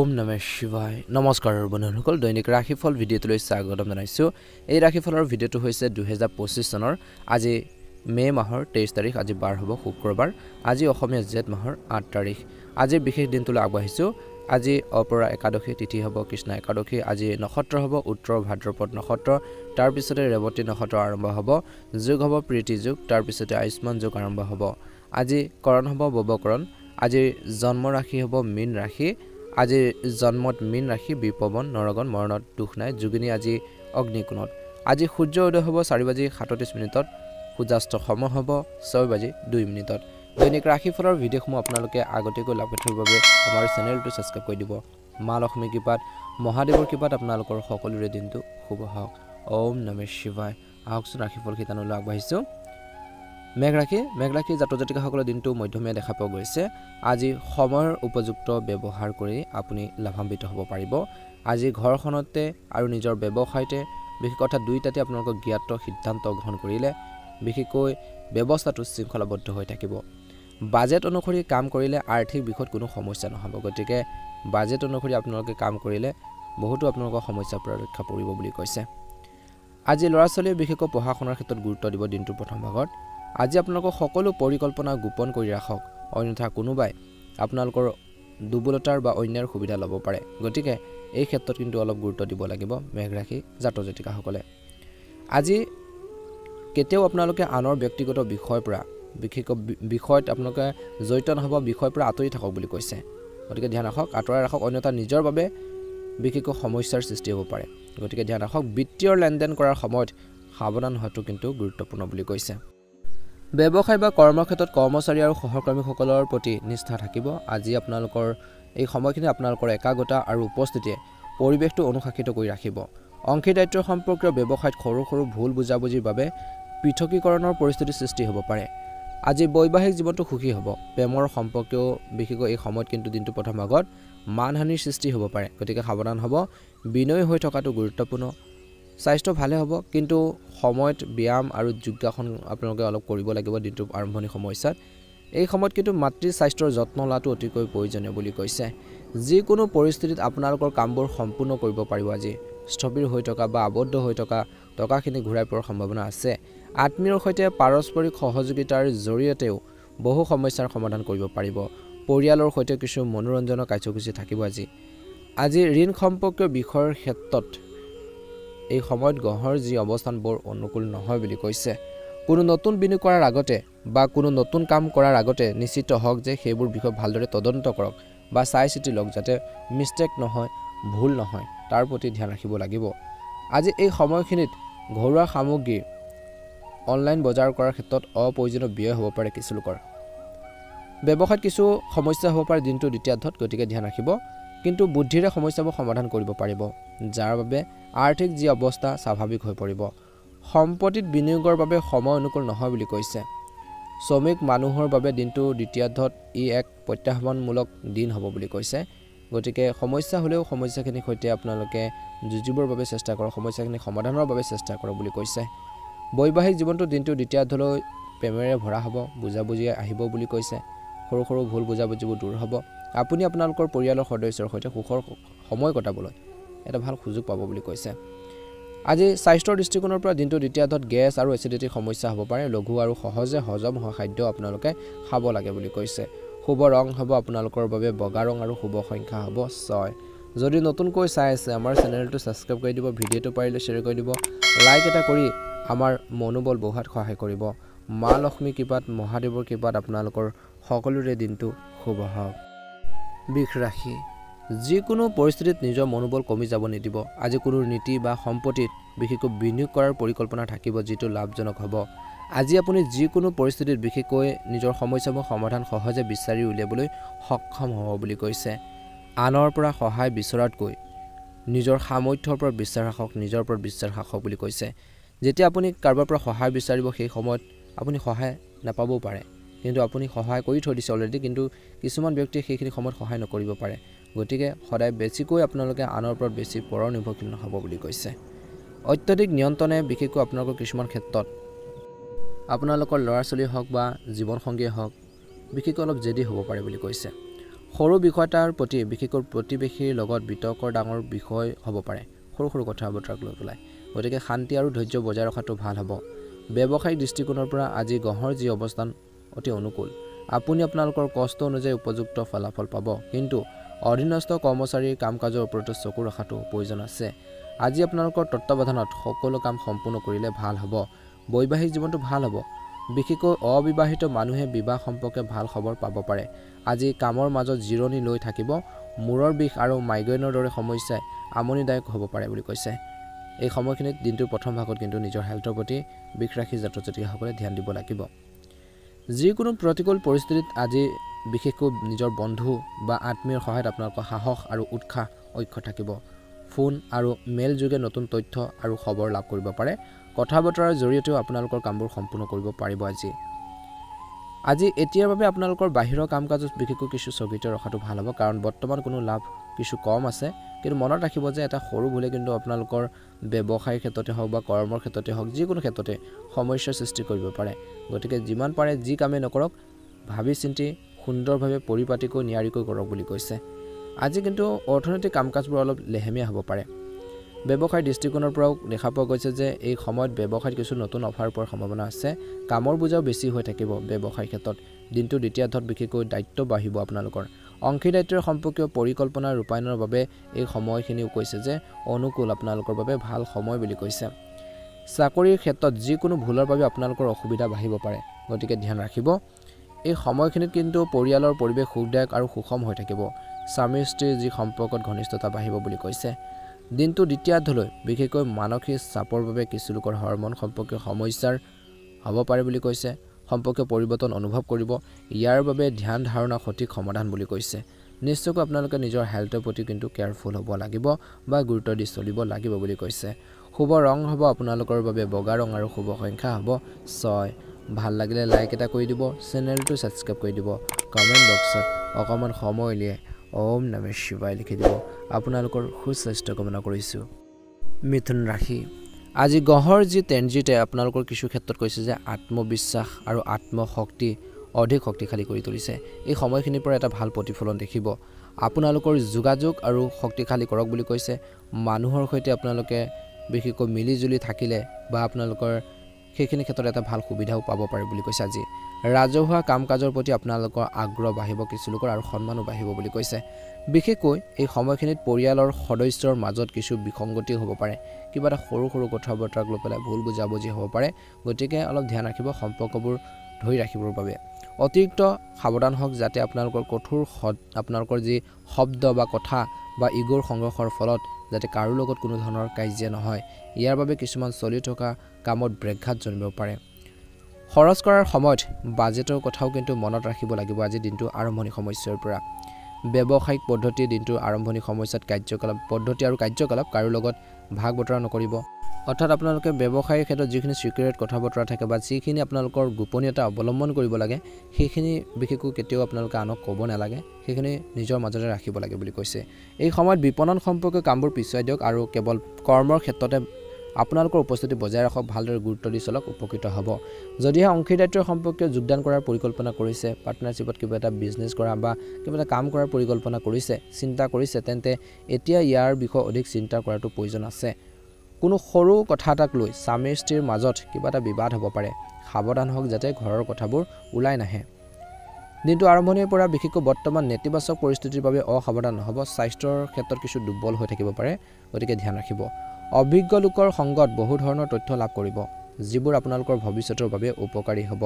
ওম নমঃ শিৱায় নমস্কাৰ বন্ধুসকল দৈনিক ৰাশিফল ভিডিঅ'টোলৈ স্বাগতম জনাইছো এই ৰাশিফলৰ ভিডিঅ'টো হৈছে 2025 চনৰ আজি মে মাহৰ 23 তাৰিখ আজি বাৰ হ'ব শুক্ৰবাৰ আজি অসমীয়া জেঠ মাহৰ 8 তাৰিখ আজি বিশেষ দিনটোলৈ আগবাঢ়িছো আজি অপৰা একাদশী তিথি হ'ব কৃষ্ণ একাদশী আজি নক্ষত্ৰ হ'ব উত্তৰ ভাদ্ৰপদ নক্ষত্ৰ তাৰ পিছতে ৰেৱতী নক্ষত্ৰ আৰম্ভ হ'ব যোগ হ'ব প্ৰীতি যোগ তাৰ পিছতে আয়ুষ্মান যোগ আৰম্ভ হ'ব আজি কৰণ হ'ব ববকৰণ আজি জন্ম ৰাশি হ'ব মীন ৰাশি আজি জন্মত মীন ৰাশি বিপৱন নৰগণ মৰণত দুখ নাই যোগিনী আজি অগ্নিকোণত আজি সূৰ্য উদয় হ'ব 4:37 মিনিটত সূৰ্যাস্ত সময় হ'ব 6:02 মিনিটত দৈনিক ৰাশিফলৰ ভিডিঅ'সমূহ আপোনালোকে আগতীয়াকৈ লাভ কৰাৰ বাবে আমাৰ চেনেলটো ছাবস্ক্ৰাইব কৰি দিব মা লক্ষ্মী কৃপাত মহাদেৱৰ কৃপাত আপোনালোকৰ সকলোৰে দিনটো শুভ হওক ওম নমঃ শিৱায় আহকচোন ৰাশিফল শিতানলৈ আগবাঢ়িছো মেঘ ৰাশি জাতক জাতিকাসকলৰ দিনটো মধ্যমীয়া দেখা পোৱা গৈছে আজি সময়ৰ উপযুক্ত ব্যৱহাৰ কৰি আপুনি লাভান্বিত হ'ব পাৰিব আজি ঘৰখনতে আৰু নিজৰ ব্যৱসায়তে বিশেষ কথা দুইটাতে আপোনালোকৰ জ্ঞাত সিদ্ধান্ত গ্ৰহণ কৰিলে বিশেষকৈ ব্যৱস্থাটো শৃংখলাবদ্ধ হৈ থাকিব বাজেট অনুসৰি কাম কৰিলে আৰ্থিক বিষয়ত কোনো সমস্যা নহ'ব গতিকে বাজেট অনুসৰি আপোনালোকে কাম কৰিলে বহুতো আপোনালোকৰ সমস্যাৰ পৰা ৰক্ষা পৰিব বুলি কৈছে আজি ল'ৰা ছোৱালীয়ে বিশেষকৈ পঢ়া শুনাৰ ক্ষেত্ৰত গুৰুত্ব দিব দিনটোৰ প্ৰথম ভাগত আজি আপোনালোকৰ সকলো পৰিকল্পনা গোপন কৰি ৰাখক অন্যথা কোনোবাই আপোনালোকৰ দুৰ্বলতাৰ বা অন্যাৰ সুবিধা ল'ব পাৰে গতিকে এই ক্ষেত্ৰত কিন্তু অলপ গুৰুত্ব দিব লাগিব মেঘ ৰাশি জাতক জাতিকাসকলে আজি কেতিয়াও আপোনালোকে আনৰ ব্যক্তিগত বিষয়ৰ পৰা বিশেষকৈ বিষয়ত আপোনালোকে জড়িত নহ'ব বিষয়ৰ পৰা আঁতৰি থাকক বুলি কৈছে গতিকে ধ্যান ৰাখক আঁতৰাই ৰাখক অন্যথা নিজৰ বাবে বিশেষকৈ সমস্যাৰ সৃষ্টি হ'ব পাৰে গতিকে ধ্যান ৰাখক বিত্তীয় লেনদেন কৰাৰ সময়ত সাৱধান হোৱাটো কিন্তু গুৰুত্বপূৰ্ণ বুলি কৈছে ব্যৱসায় বা কৰ্মৰ ক্ষেত্ৰত কৰ্মচাৰী আৰু সহকৰ্মীসকলৰ প্ৰতি নিষ্ঠা থাকিব আজি আপোনালোকৰ এই সময়খিনি আপোনালোকৰ একাগ্ৰতা আৰু উপস্থিতিয়ে পৰিৱেশটো অনুশাসিত কৰি ৰাখিব অংশীদাৰিত্বৰ সম্পৰ্কীয় ব্যৱসায়ত সৰু সৰু ভুল বুজাবুজিৰ বাবে পৃথকীকৰণৰ পৰিস্থিতিৰ সৃষ্টি হ'ব পাৰে আজি বৈবাহিক জীৱনটো সুখী হ'ব প্ৰেমৰ সম্পৰ্কীয় বিশেষকৈ এই সময়ত কিন্তু দিনটো প্ৰথম ভাগত মানহানিৰ সৃষ্টি হ'ব পাৰে গতিকে সাৱধান হ'ব বিনয়ী হৈ থকাটো গুৰুত্বপূৰ্ণ স্বাস্থ্য ভালে হ'ব কিন্তু সময়ত ব্যায়াম আৰু যোগাসন আপোনালোকে অলপ কৰিব লাগিব দিনটোৰ আৰম্ভণি সময়ত এই সময়ত কিন্তু মাতৃৰ স্বাস্থ্যৰ যত্ন লোৱাটো অতিকৈ প্ৰয়োজনীয় বুলি কৈছে যিকোনো পৰিস্থিতিত আপোনালোকৰ কামবোৰ সম্পূৰ্ণ কৰিব পাৰিব আজি স্থবিৰ হৈ থকা বা আবদ্ধ হৈ থকা টকাখিনি ঘূৰাই পোৱাৰ সম্ভাৱনা আছে আত্মীয়ৰ সৈতে পাৰস্পৰিক সহযোগিতাৰ জৰিয়তেও বহু সমস্যাৰ সমাধান কৰিব পাৰিব পৰিয়ালৰ সৈতে কিছু মনোৰঞ্জনৰ কাৰ্যসূচী থাকিব আজি ঋণ সম্পৰ্কীয় বিষয়ৰ ক্ষেত্ৰত এই সময়ত গ্ৰহৰ যি অৱস্থান বৰ অনুকূল নহয় বুলি কৈছে কোনো নতুন বিনিয়োগ কৰাৰ আগতে বা কোনো নতুন কাম কৰাৰ আগতে নিশ্চিত হওক যে সেইবোৰ বিষয় ভালদৰে তদন্ত কৰক বা চাই চিতি লওক যাতে মিষ্টেক নহয় ভুল নহয় তাৰ প্ৰতি ধ্যান ৰাখিব লাগিব আজি এই সময়খিনিত ঘৰুৱা সামগ্ৰী অনলাইন বজাৰ কৰাৰ ক্ষেত্ৰত অপ্ৰয়োজনীয় ব্যয় হ'ব পাৰে কিছু লোকৰ ব্যৱসায়ত কিছু সমস্যা হ'ব পাৰে দিনটো দ্বিতীয়াৰ্ধত গতিকে ধ্যান ৰাখিব কিন্তু বুদ্ধিৰে সমস্যাবোৰ সমাধান কৰিব পাৰিব যাৰ বাবে আৰ্থিক যি অৱস্থা স্বাভাৱিক হৈ পৰিব সম্পত্তিত বিনিয়োগৰ বাবে সময় অনুকূল নহয় বুলি কৈছে শ্ৰমিক মানুহৰ বাবে দিনটো দ্বিতীয়াৰ্ধত ই এক প্ৰত্যাহ্বানমূলক দিন হ'ব বুলি কৈছে গতিকে সমস্যা হ'লেও সমস্যাখিনিৰ সৈতে আপোনালোকে যুঁজিবৰ বাবে চেষ্টা কৰক সমস্যাখিনি সমাধানৰ বাবে চেষ্টা কৰক বুলি কৈছে বৈবাহিক জীৱনটো দিনটো দ্বিতীয়াৰ্ধলৈ প্ৰেমেৰে ভৰা হ'ব বুজাবুজি আহিব বুলি কৈছে সৰু সৰু ভুল বুজাবুজিবোৰ দূৰ হ'ব আপুনি আপোনালোকৰ পৰিয়ালৰ সদস্যৰ সৈতে সুখৰ সময় কটাবলৈ এটা ভাল সুযোগ পাব বুলি কৈছে আজি স্বাস্থ্যৰ দৃষ্টিকোণৰ পৰা দিনটো দ্বিতীয়াৰ্ধত গেছ আৰু এচিডিটিৰ সমস্যা হ'ব পাৰে লঘু আৰু সহজে হজম হোৱা খাদ্য আপোনালোকে খাব লাগে বুলি কৈছে শুভ ৰং হ'ব আপোনালোকৰ বাবে বগা ৰং আৰু শুভ সংখ্যা হ'ব 6 যদি নতুনকৈ চাই আছে আমাৰ চেনেলটো ছাবস্ক্ৰাইব কৰি দিব ভিডিঅ'টো পাৰিলে শ্বেয়াৰ কৰি দিব লাইক এটা কৰি আমাৰ মনোবল বঢ়াত সহায় কৰিব মা লক্ষ্মী কৃপাত মহাদেৱৰ কৃপাত আপোনালোকৰ সকলোৰে দিনটো শুভ হওক বৃষ ৰাশি যিকোনো পৰিস্থিতিত নিজৰ মনোবল কমি যাব নিদিব আজি কোনো নীতি বা সম্পত্তিত বিশেষকৈ বিনিয়োগ কৰাৰ পৰিকল্পনা থাকিব যিটো লাভজনক হ'ব আজি আপুনি যিকোনো পৰিস্থিতিত বিশেষকৈ নিজৰ সমস্যাবোৰ সমাধান সহজে বিচাৰি উলিয়াবলৈ সক্ষম হ'ব বুলি কৈছে আনৰ পৰা সহায় বিচৰাতকৈ নিজৰ সামৰ্থ্যৰ পৰা বিশ্বাস ৰাখক নিজৰ ওপৰত বিশ্বাস ৰাখক বুলি কৈছে যেতিয়া আপুনি কাৰোবাৰ পৰা সহায় বিচাৰিব সেই সময়ত আপুনি সহায় নাপাবও পাৰে কিন্তু আপুনি সহায় কৰি থৈ দিছে অলৰেডি কিন্তু কিছুমান ব্যক্তিয়ে সেইখিনি সময়ত সহায় নকৰিব পাৰে গতিকে সদায় বেছিকৈ আপোনালোকে আনৰ ওপৰত বেছি পৰনিৰ্ভৰশীল নহ'ব বুলি কৈছে অত্যাধিক নিয়ন্ত্ৰণে বিশেষকৈ আপোনালোকৰ কিছুমান ক্ষেত্ৰত আপোনালোকৰ ল'ৰা ছোৱালী হওক বা জীৱনসংগীয়ে হওক বিশেষকৈ অলপ জেদি হ'ব পাৰে বুলি কৈছে সৰু বিষয়টাৰ প্ৰতি বিশেষকৈ প্ৰতিবেশীৰ লগত বিতৰ্কৰ ডাঙৰ বিষয় হ'ব পাৰে সৰু কথা বতৰাক লৈ পেলাই গতিকে শান্তি আৰু ধৈৰ্য বজাই ৰখাটো ভাল হ'ব ব্যৱসায়িক দৃষ্টিকোণৰ পৰা আজি গহৰ যি অৱস্থান অতি অনুকূল আপুনি আপোনালোকৰ কষ্ট অনুযায়ী উপযুক্ত ফলাফল পাব কিন্তু অধীনস্থ কৰ্মচাৰীৰ কাম-কাজৰ ওপৰত চকু ৰখাটো প্ৰয়োজন আছে আজি আপোনালোকৰ তত্ত্বাৱধানত সকলো কাম সম্পূৰ্ণ কৰিলে ভাল হ'ব বৈবাহিক জীৱনটো ভাল হ'ব বিশেষকৈ অবিবাহিত মানুহে বিবাহ সম্পৰ্কে ভাল খবৰ পাব পাৰে আজি কামৰ মাজত জিৰণি লৈ থাকিব মূৰৰ বিষ আৰু মাইগ্ৰেনৰ দৰে সমস্যাই আমনিদায়ক হ'ব পাৰে বুলি কৈছে এই সময়খিনিত দিনটোৰ প্ৰথম ভাগত কিন্তু নিজৰ হেল্থৰ প্ৰতি বিষ ৰাখি ছাত্ৰ-ছাত্ৰীসকলে ধ্যান দিব লাগিব যিকোনো প্ৰতিকূল পৰিস্থিতিত আজি বিশেষকৈ নিজৰ বন্ধু বা আত্মীয়ৰ সহায়ত আপোনালোকৰ সাহস আৰু উৎসাহ ঐক্য থাকিব ফোন আৰু মেইল যোগে নতুন তথ্য আৰু খবৰ লাভ কৰিব পাৰে কথা বতৰাৰ জৰিয়তেও আপোনালোকৰ কামবোৰ সম্পূৰ্ণ কৰিব পাৰিব আজি এতিয়াৰ বাবে আপোনালোকৰ বাহিৰৰ কাম-কাজত বিশেষকৈ কিছু স্থগিত ৰখাটো ভাল হ'ব কাৰণ বৰ্তমান কোনো লাভ কিছু কম আছে কিন্তু মনত ৰাখিব যে এটা সৰু ভুলে কিন্তু আপোনালোকৰ ব্যৱসায়ৰ ক্ষেত্ৰতে হওক বা কৰ্মৰ ক্ষেত্ৰতে হওক যিকোনো ক্ষেত্ৰতে সমস্যাৰ সৃষ্টি কৰিব পাৰে গতিকে যিমান পাৰে যি কামে নকৰক ভাবি চিন্তি সুন্দৰভাৱে পৰিপাটিকৈ নিয়াৰিকৈ কৰক বুলি কৈছে আজি কিন্তু অৰ্থনৈতিক কাম-কাজবোৰ অলপ লেহেমীয়া হ'ব পাৰে ব্যৱসায়িক দৃষ্টিকোণৰ পৰাও দেখা পোৱা গৈছে যে এই সময়ত ব্যৱসায়ত কিছু নতুন অফাৰ পোৱাৰ সম্ভাৱনা আছে কামৰ বোজাও বেছি হৈ থাকিব ব্যৱসায়ৰ ক্ষেত্ৰত দিনটো দ্বিতীয়াৰ্ধত বিশেষকৈ দায়িত্ব বাঢ়িব আপোনালোকৰ অংশীদাৰিত্বৰ সম্পৰ্কীয় পৰিকল্পনা ৰূপায়ণৰ বাবে এই সময়খিনিও কৈছে যে অনুকূল আপোনালোকৰ বাবে ভাল সময় বুলি কৈছে চাকৰিৰ ক্ষেত্ৰত যিকোনো ভুলৰ বাবে আপোনালোকৰ অসুবিধা বাঢ়িব পাৰে গতিকে ধ্যান ৰাখিব এই সময়খিনিত কিন্তু পৰিয়ালৰ পৰিৱেশ সুখদায়ক আৰু সুষম হৈ থাকিব স্বামী স্ত্ৰীৰ যি সম্পৰ্কত ঘনিষ্ঠতা বাঢ়িব বুলি কৈছে দিনটো দ্বিতীয়াৰ্ধলৈ বিশেষকৈ মানসিক চাপৰ বাবে কিছু লোকৰ হৰমন সম্পৰ্কীয় সমস্যাৰ হ'ব পাৰে বুলি কৈছে সম্পৰ্কীয় পৰিৱৰ্তন অনুভৱ কৰিব ইয়াৰ বাবে ধ্যান ধাৰণা সঠিক সমাধান বুলি কৈছে নিশ্চয়কৈ আপোনালোকে নিজৰ হেল্থৰ প্ৰতি কিন্তু কেয়াৰফুল হ'ব লাগিব বা গুৰুত্ব দি চলিব লাগিব বুলি কৈছে শুভ ৰং হ'ব আপোনালোকৰ বাবে বগা ৰং আৰু শুভ সংখ্যা হ'ব 6 ভাল লাগিলে লাইক এটা কৰি দিব চেনেলটো সাবস্ক্ৰাইব কৰি দিব কমেন্ট বক্সত অকমান সময় উলিয়াই ওম নমঃ শিৱায় লিখি দিব আপোনালোকৰ সুস্বাস্থ্য কামনা কৰিছো মিথুন ৰাশি আজি গহৰ যি ট্ৰেনজিটে আপোনালোকৰ কিছু ক্ষেত্ৰত কৈছে যে আত্মবিশ্বাস আৰু আত্মশক্তি অধিক শক্তিশালী কৰি তুলিছে এই সময়খিনিৰ পৰা এটা ভাল প্ৰতিফলন দেখিব আপোনালোকৰ যোগাযোগ আৰু শক্তিশালী কৰক বুলি কৈছে মানুহৰ সৈতে আপোনালোকে বিশেষকৈ মিলিজুলি থাকিলে বা আপোনালোকৰ সেইখিনি ক্ষেত্ৰত এটা ভাল সুবিধাও পাব পাৰে বুলি কৈছে আজি ৰাজহুৱা কাম-কাজৰ প্ৰতি আপোনালোকৰ আগ্ৰহ বাঢ়িব কিছু লোকৰ আৰু সন্মানো বাঢ়িব বুলি কৈছে বিশেষকৈ এই সময়খিনিত পৰিয়ালৰ সদস্যৰ মাজত কিছু বিসংগতি হ'ব পাৰে কিবা এটা সৰু কথা বতৰাক লৈ পেলাই ভুল বুজাবুজি হ'ব পাৰে গতিকে অলপ ধ্যান ৰাখিব সম্পৰ্কবোৰ ধৰি ৰাখিবৰ বাবে অতিৰিক্ত সাৱধান হওক যাতে আপোনালোকৰ কঠোৰ আপোনালোকৰ যি শব্দ বা কথা বা ইগোৰ সংঘৰ্ষৰ ফলত যাতে কাৰো লগত কোনো ধৰণৰ কাজিয়া নহয় ইয়াৰ বাবে কিছুমান চলি থকা কামত ব্ৰেকঘাত জন্মিব পাৰে খৰচ কৰাৰ সময়ত বাজেটৰ কথাও কিন্তু মনত ৰাখিব লাগিব আজি দিনটো আৰম্ভণি সমস্যাৰ পৰা ব্যৱসায়িক পদ্ধতি দিনটো আৰম্ভণি সমস্যাত কাৰ্যকলাপ পদ্ধতি আৰু কাৰ্যকলাপ কাৰো লগত ভাগ বতৰা নকৰিব অৰ্থাৎ আপোনালোকে ব্যৱসায়িক ক্ষেত্ৰত যিখিনি সিক্ৰেট কথা বতৰা থাকে বা যিখিনি আপোনালোকৰ গোপনীয়তা অৱলম্বন কৰিব লাগে সেইখিনি বিশেষকৈ কেতিয়াও আপোনালোকে আনক ক'ব নালাগে সেইখিনি নিজৰ মাজতে ৰাখিব লাগে বুলি কৈছে এই সময়ত বিপণন সম্পৰ্কীয় কামবোৰ পিছুৱাই দিয়ক আৰু কেৱল কৰ্মৰ ক্ষেত্ৰতে আপোনালোকৰ উপস্থিতি বজাই ৰাখক ভালদৰে গুৰুত্ব দি চলক উপকৃত হ'ব যদিহে অংশীদাৰিত্বৰ সম্পৰ্কীয় যোগদান কৰাৰ পৰিকল্পনা কৰিছে পাৰ্টনাৰশ্বিপত কিবা এটা বিজনেছ কৰা বা কিবা এটা কাম কৰাৰ পৰিকল্পনা কৰিছে চিন্তা কৰিছে তেন্তে এতিয়া ইয়াৰ বিষয়ে অধিক চিন্তা কৰাটো প্ৰয়োজন আছে কোনো সৰু কথা এটাক লৈ স্বামী স্ত্ৰীৰ মাজত কিবা এটা বিবাদ হ'ব পাৰে সাৱধান হওক যাতে ঘৰৰ কথাবোৰ ওলাই নাহে দিনটো আৰম্ভণিৰ পৰা বিশেষকৈ বৰ্তমান নেতিবাচক পৰিস্থিতিৰ বাবে অসাৱধান নহ'ব স্বাস্থ্যৰ ক্ষেত্ৰত কিছু দুৰ্বল হৈ থাকিব পাৰে গতিকে ধ্যান ৰাখিব অভিজ্ঞ লোকৰ সংগত বহু ধৰণৰ তথ্য লাভ কৰিব যিবোৰ আপোনালোকৰ ভৱিষ্যতৰ বাবে উপকাৰী হ'ব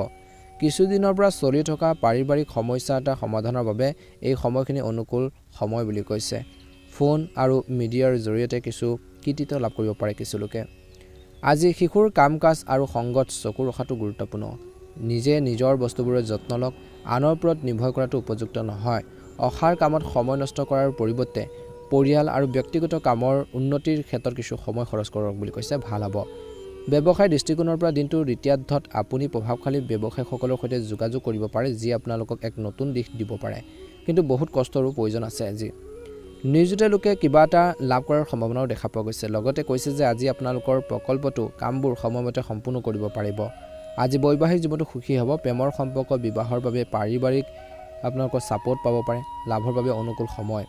কিছুদিনৰ পৰা চলি থকা পাৰিবাৰিক সমস্যা এটা সমাধানৰ বাবে এই সময়খিনি অনুকূল সময় বুলি কৈছে ফোন আৰু মিডিয়াৰ জৰিয়তে কিছু কৃতিত্ব লাভ কৰিব পাৰে কিছু লোকে আজি শিশুৰ কাম-কাজ আৰু সংগত চকু ৰখাটো গুৰুত্বপূৰ্ণ নিজে নিজৰ বস্তুবোৰৰ যত্ন লওক আনৰ ওপৰত নিৰ্ভৰ কৰাটো উপযুক্ত নহয় অসাৰ কামত সময় নষ্ট কৰাৰ পৰিৱৰ্তে পৰিয়াল আৰু ব্যক্তিগত কামৰ উন্নতিৰ ক্ষেত্ৰত কিছু সময় খৰচ কৰক বুলি কৈছে ভাল হ'ব ব্যৱসায় দৃষ্টিকোণৰ পৰা দিনটোৰ দ্বিতীয়াৰ্ধত আপুনি প্ৰভাৱশালী ব্যৱসায়ীসকলৰ সৈতে যোগাযোগ কৰিব পাৰে যি আপোনালোকক এক নতুন দিশ দিব পাৰে কিন্তু বহুত কষ্টৰো প্ৰয়োজন আছে আজি নিয়োজিত লোকে কিবা এটা লাভ কৰাৰ সম্ভাৱনাও দেখা পোৱা গৈছে লগতে কৈছে যে আজি আপোনালোকৰ প্ৰকল্পটো কামবোৰ সময়মতে সম্পূৰ্ণ কৰিব পাৰিব আজি বৈবাহিক জীৱনটো সুখী হ'ব প্ৰেমৰ সম্পৰ্ক বিবাহৰ বাবে পাৰিবাৰিক আপোনালোকৰ ছাপোৰ্ট পাব পাৰে লাভৰ বাবে অনুকূল সময়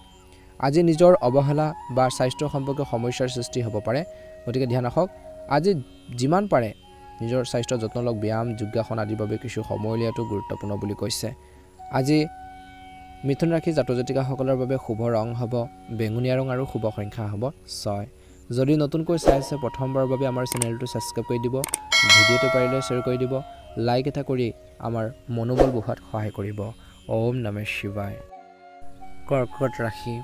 আজি নিজৰ অৱহেলা বা স্বাস্থ্য সম্পৰ্কীয় সমস্যাৰ সৃষ্টি হ'ব পাৰে গতিকে ধ্যান ৰাখক আজি যিমান পাৰে নিজৰ স্বাস্থ্যৰ যত্ন লওক ব্যায়াম যোগাসন আদিৰ বাবে কিছু সময় উলিয়াটো গুৰুত্বপূৰ্ণ বুলি কৈছে আজি মিথুন ৰাশি জাতক জাতিকাসকলৰ বাবে শুভ ৰং হ'ব বেঙুনীয়া ৰং আৰু শুভ সংখ্যা হ'ব 6 যদি নতুনকৈ চাই আছে প্ৰথমবাৰৰ বাবে আমাৰ চেনেলটো ছাবস্ক্ৰাইব কৰি দিব ভিডিঅ'টো পাৰিলে শ্বেয়াৰ কৰি দিব লাইক এটা কৰি আমাৰ মনোবল বঢ়োৱাত সহায় কৰিব ওম নমঃ শিৱায় কৰ্কট ৰাশি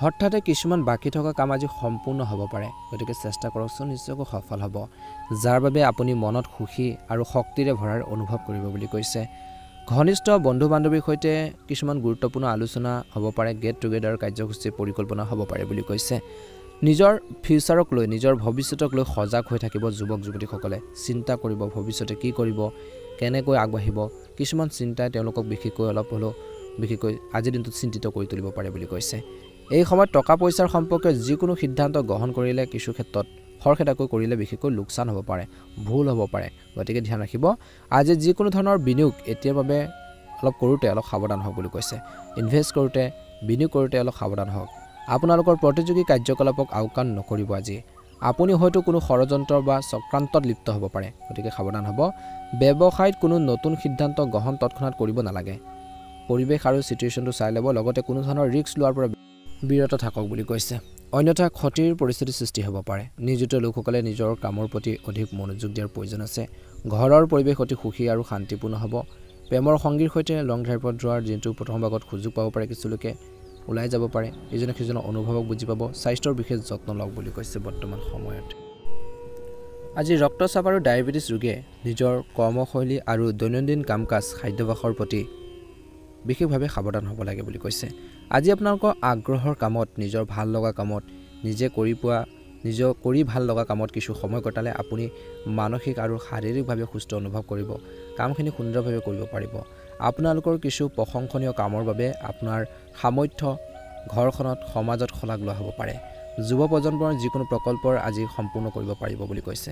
হঠাতে কিছুমান বাকি থকা কাম আজি সম্পূৰ্ণ হ'ব পাৰে গতিকে চেষ্টা কৰকচোন নিশ্চয়কৈ সফল হ'ব যাৰ বাবে আপুনি মনত সুখী আৰু শক্তিৰে ভৰাৰ অনুভৱ কৰিব বুলি কৈছে ঘনিষ্ঠ বন্ধু বান্ধৱীৰ সৈতে কিছুমান গুৰুত্বপূৰ্ণ আলোচনা হ'ব পাৰে গেট টুগেডাৰ কাৰ্যসূচী পৰিকল্পনা হ'ব পাৰে বুলি কৈছে নিজৰ ফিউচাৰক লৈ নিজৰ ভৱিষ্যতক লৈ সজাগ হৈ থাকিব যুৱক যুৱতীসকলে চিন্তা কৰিব ভৱিষ্যতে কি কৰিব কেনেকৈ আগবাঢ়িব কিছুমান চিন্তাই তেওঁলোকক বিশেষকৈ অলপ হ'লেও বিশেষকৈ আজিৰ দিনটোত চিন্তিত কৰি তুলিব পাৰে বুলি কৈছে এই সময়ত টকা পইচাৰ সম্পৰ্কে যিকোনো সিদ্ধান্ত গ্ৰহণ কৰিলে কিছু ক্ষেত্ৰত খৰখেদাকৈ কৰিলে বিশেষকৈ লোকচান হ'ব পাৰে ভুল হ'ব পাৰে গতিকে ধ্যান ৰাখিব আজি যিকোনো ধৰণৰ বিনিয়োগ এতিয়াৰ বাবে অলপ কৰোঁতে অলপ সাৱধান হওক বুলি কৈছে ইনভেষ্ট কৰোঁতে বিনিয়োগ কৰোঁতে অলপ সাৱধান হওক আপোনালোকৰ প্ৰতিযোগী কাৰ্যকলাপক আওকাণ নকৰিব আজি আপুনি হয়তো কোনো ষড়যন্ত্ৰ বা চক্ৰান্তত লিপ্ত হ'ব পাৰে গতিকে সাৱধান হ'ব ব্যৱসায়ত কোনো নতুন সিদ্ধান্ত গ্ৰহণ তৎক্ষণাত কৰিব নালাগে পৰিৱেশ আৰু সিচুৱেশ্যনটো চাই ল'ব লগতে কোনো ধৰণৰ ৰিস্ক লোৱাৰ পৰা বিৰত থাকক বুলি কৈছে অন্যথা ক্ষতিৰ পৰিস্থিতি সৃষ্টি হ'ব পাৰে নিয়োজিত লোকসকলে নিজৰ কামৰ প্ৰতি অধিক মনোযোগ দিয়াৰ প্ৰয়োজন আছে ঘৰৰ পৰিৱেশ অতি সুখী আৰু শান্তিপূৰ্ণ হ'ব প্ৰেমৰ সংগীৰ সৈতে লং ড্ৰাইভত যোৱাৰ যিটো প্ৰথম ভাগত সুযোগ পাব পাৰে কিছু লোকে ওলাই যাব পাৰে ইজনে সিজনৰ অনুভৱক বুজি পাব স্বাস্থ্যৰ বিশেষ যত্ন লওক বুলি কৈছে বৰ্তমান সময়ত আজি ৰক্তচাপ আৰু ডায়েবেটিছ ৰোগে নিজৰ কৰ্মশৈলী আৰু দৈনন্দিন কাম কাজ খাদ্যাভ্যাসৰ প্ৰতি বিশেষভাৱে সাৱধান হ'ব লাগে বুলি কৈছে আজি আপোনালোকৰ আগ্ৰহৰ কামত নিজৰ ভাল লগা কামত নিজে কৰি ভাল লগা কামত কিছু সময় কটালে আপুনি মানসিক আৰু শাৰীৰিকভাৱে সুস্থ অনুভৱ কৰিব কামখিনি সুন্দৰভাৱে কৰিব পাৰিব আপোনালোকৰ কিছু প্ৰশংসনীয় কামৰ বাবে আপোনাৰ সামৰ্থ্য ঘৰখনত সমাজত শলাগ লোৱা হ'ব পাৰে যুৱ প্ৰজন্মৰ যিকোনো প্ৰকল্পৰ আজি সম্পূৰ্ণ কৰিব পাৰিব বুলি কৈছে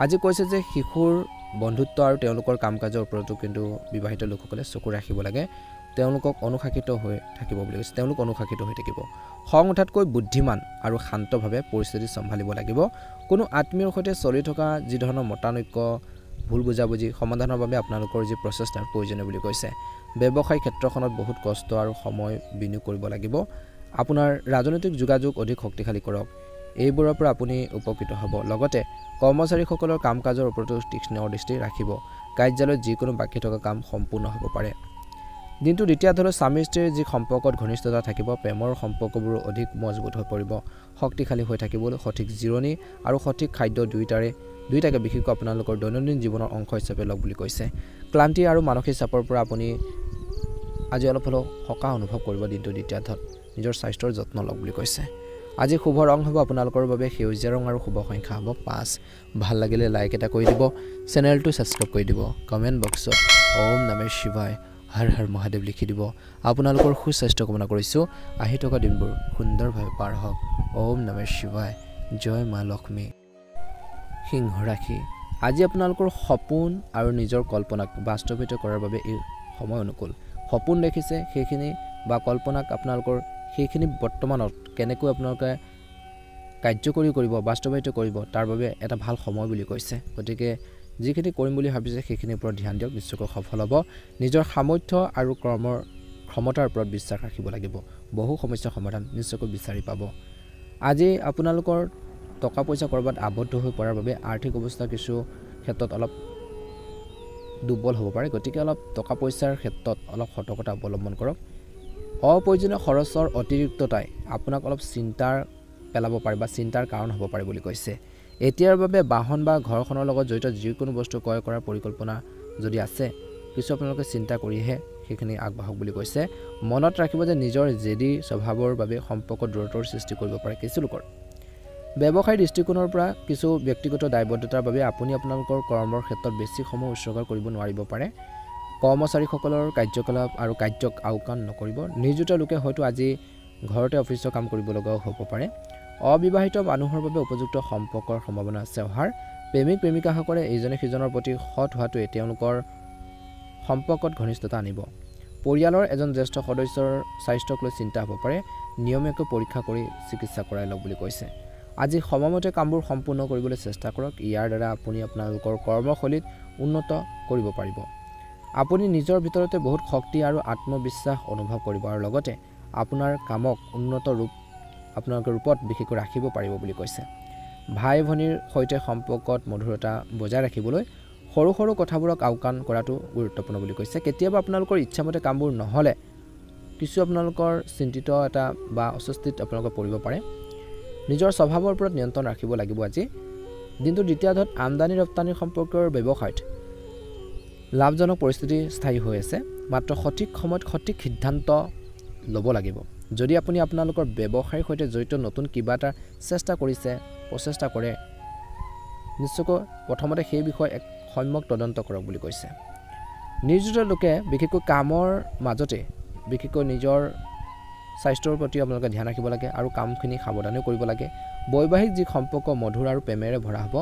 আজি কৈছে যে শিশুৰ বন্ধুত্ব আৰু তেওঁলোকৰ কাম কাজৰ ওপৰতো কিন্তু বিবাহিত লোকসকলে চকু ৰাখিব লাগে তেওঁলোকক অনুশাসিত হৈ থাকিব বুলি কৈছে তেওঁলোক অনুশাসিত হৈ থাকিব খং উঠাতকৈ বুদ্ধিমান আৰু শান্তভাৱে পৰিস্থিতি চম্ভালিব লাগিব কোনো আত্মীয়ৰ সৈতে চলি থকা যি ধৰণৰ মতানৈক্য ভুল বুজাবুজি সমাধানৰ বাবে আপোনালোকৰ যি প্ৰচেষ্টাৰ প্ৰয়োজনীয় বুলি কৈছে ব্যৱসায়িক ক্ষেত্ৰখনত বহুত কষ্ট আৰু সময় বিনিয়োগ কৰিব লাগিব আপোনাৰ ৰাজনৈতিক যোগাযোগ অধিক শক্তিশালী কৰক এইবোৰৰ পৰা আপুনি উপকৃত হ'ব লগতে কৰ্মচাৰীসকলৰ কাম কাজৰ ওপৰতো তীক্ষ্ণ দৃষ্টি ৰাখিব কাৰ্যালয়ত যিকোনো বাকী থকা কাম সম্পূৰ্ণ হ'ব পাৰে দিনটো দ্বিতীয় ধৰণৰ স্বামী স্ত্ৰীৰ যি সম্পৰ্কত ঘনিষ্ঠতা থাকিব প্ৰেমৰ সম্পৰ্কবোৰ অধিক মজবুত হৈ পৰিব শক্তিশালী হৈ থাকিবলৈ সঠিক জিৰণি আৰু সঠিক খাদ্য দুইটাকে বিশেষকৈ আপোনালোকৰ দৈনন্দিন জীৱনৰ অংশ হিচাপে লওক বুলি কৈছে ক্লান্তি আৰু মানসিক চাপৰ পৰা আপুনি আজি অলপ হ'লেও সকাহ অনুভৱ কৰিব দিনটো দ্বিতীয়াত নিজৰ স্বাস্থ্যৰ যত্ন লওক বুলি কৈছে আজি শুভ ৰং হ'ব আপোনালোকৰ বাবে সেউজীয়া ৰং আৰু শুভ সংখ্যা হ'ব 5 ভাল লাগিলে লাইক এটা কৰি দিব চেনেলটো ছাবস্ক্ৰাইব কৰি দিব কমেণ্ট বক্সত ওম নমঃ শিৱায় হৰ হৰ মহাদেৱ লিখি দিব আপোনালোকৰ সুস্বাস্থ্য কামনা কৰিছোঁ আহি থকা দিনবোৰ সুন্দৰভাৱে পাৰ হওক ওম নমঃ শিৱায় জয় মা লক্ষ্মী সিংহ ৰাশি আজি আপোনালোকৰ সপোন আৰু নিজৰ কল্পনাক বাস্তৱায়িত কৰাৰ বাবে এই সময় অনুকূল সপোন দেখিছে সেইখিনি বা কল্পনাক আপোনালোকৰ সেইখিনি বৰ্তমানত কেনেকৈ আপোনালোকে কাৰ্যকৰী কৰিব বাস্তৱায়িত কৰিব তাৰ বাবে এটা ভাল সময় বুলি কৈছে গতিকে যিখিনি কৰিম বুলি ভাবিছে সেইখিনিৰ ওপৰত ধ্যান দিয়ক নিশ্চয়কৈ সফল হ'ব নিজৰ সামৰ্থ্য আৰু কৰ্মৰ ক্ষমতাৰ ওপৰত বিশ্বাস ৰাখিব লাগিব বহু সমস্যাৰ সমাধান নিশ্চয়কৈ বিচাৰি পাব আজি আপোনালোকৰ টকা পইচা কৰবাত আবদ্ধ হৈ পৰাৰ বাবে আৰ্থিক অৱস্থা কিছু ক্ষেত্ৰত অলপ দুৰ্বল হ'ব পাৰে গতিকে অলপ টকা পইচাৰ ক্ষেত্ৰত অলপ সতৰ্কতা অৱলম্বন কৰক অপ্ৰয়োজনীয় খৰচৰ অতিৰিক্ততাই আপোনাক অলপ চিন্তাৰ পেলাব পাৰে বা চিন্তাৰ কাৰণ হ'ব পাৰে বুলি কৈছে এতিয়াৰ বাবে বাহন বা ঘৰখনৰ লগত জড়িত যিকোনো বস্তু ক্ৰয় কৰাৰ পৰিকল্পনা যদি আছে কিছু আপোনালোকে চিন্তা কৰিহে সেইখিনি আগবাঢ়ক বুলি কৈছে মনত ৰাখিব যে নিজৰ জেদী স্বভাৱৰ বাবে সম্পৰ্ক দূৰত্বৰ সৃষ্টি কৰিব পাৰে কিছু লোকৰ ব্যৱসায়িক দৃষ্টিকোণৰ পৰা কিছু ব্যক্তিগত দায়বদ্ধতাৰ বাবে আপুনি আপোনালোকৰ কৰ্মৰ ক্ষেত্ৰত বেছি সময় উৎসৰ্গ কৰিব নোৱাৰিব পাৰে কৰ্মচাৰীসকলৰ কাৰ্যকলাপ আৰু কাৰ্যক আওকাণ নকৰিব নিয়োজিত লোকে হয়তো আজি ঘৰতে অফিচৰ কাম কৰিব লগাও হ'ব পাৰে অবিবাহিত মানুহৰ বাবে উপযুক্ত সম্পৰ্কৰ সম্ভাৱনা আছে অহাৰ প্ৰেমিক প্ৰেমিকাসকলে ইজনে সিজনৰ প্ৰতি সৎ হোৱাটোৱে তেওঁলোকৰ সম্পৰ্কত ঘনিষ্ঠতা আনিব পৰিয়ালৰ এজন জ্যেষ্ঠ সদস্যৰ স্বাস্থ্যক লৈ চিন্তা হ'ব পাৰে নিয়মীয়াকৈ পৰীক্ষা কৰি চিকিৎসা কৰাই লওক বুলি কৈছে আজি সময়মতে কামবোৰ সম্পূৰ্ণ কৰিবলৈ চেষ্টা কৰক ইয়াৰ দ্বাৰা আপুনি আপোনালোকৰ কৰ্মশৈলীত উন্নত কৰিব পাৰিব আপুনি নিজৰ ভিতৰতে বহুত শক্তি আৰু আত্মবিশ্বাস অনুভৱ কৰিব আৰু লগতে আপোনাৰ কামক উন্নত আপোনালোকৰ ৰূপত বিশেষকৈ ৰাখিব পাৰিব বুলি কৈছে ভাই ভনীৰ সৈতে সম্পৰ্কত মধুৰতা বজাই ৰাখিবলৈ সৰু সৰু কথাবোৰক আওকাণ কৰাটো গুৰুত্বপূৰ্ণ বুলি কৈছে কেতিয়াবা আপোনালোকৰ ইচ্ছামতে কামবোৰ নহলে কিছু আপোনালোকৰ চিন্তিত এটা বা অস্বস্তিত আপোনালোকে পৰিব পাৰে নিজৰ স্বভাৱৰ ওপৰত নিয়ন্ত্ৰণ ৰাখিব লাগিব আজি দিনটো দ্বিতীয়াৰ্ধত আমদানি ৰপ্তানি সম্পৰ্কৰ ব্যৱসায়ত লাভজনক পৰিস্থিতি স্থায়ী হৈ আছে মাত্ৰ সঠিক সময়ত সঠিক সিদ্ধান্ত ল'ব লাগিব যদি আপুনি আপোনালোকৰ ব্যৱসায়ৰ সৈতে জড়িত নতুন কিবা এটা প্ৰচেষ্টা কৰে নিশ্চয়কৈ প্ৰথমতে সেই বিষয়ে এক সম্যক তদন্ত কৰক বুলি কৈছে নিয়োজিত লোকে বিশেষকৈ কামৰ মাজতে বিশেষকৈ নিজৰ স্বাস্থ্যৰ প্ৰতি আপোনালোকে ধ্যান ৰাখিব লাগে আৰু কামখিনি সাৱধানেও কৰিব লাগে বৈবাহিক যি সম্পৰ্ক মধুৰ আৰু প্ৰেমেৰে ভৰা হ'ব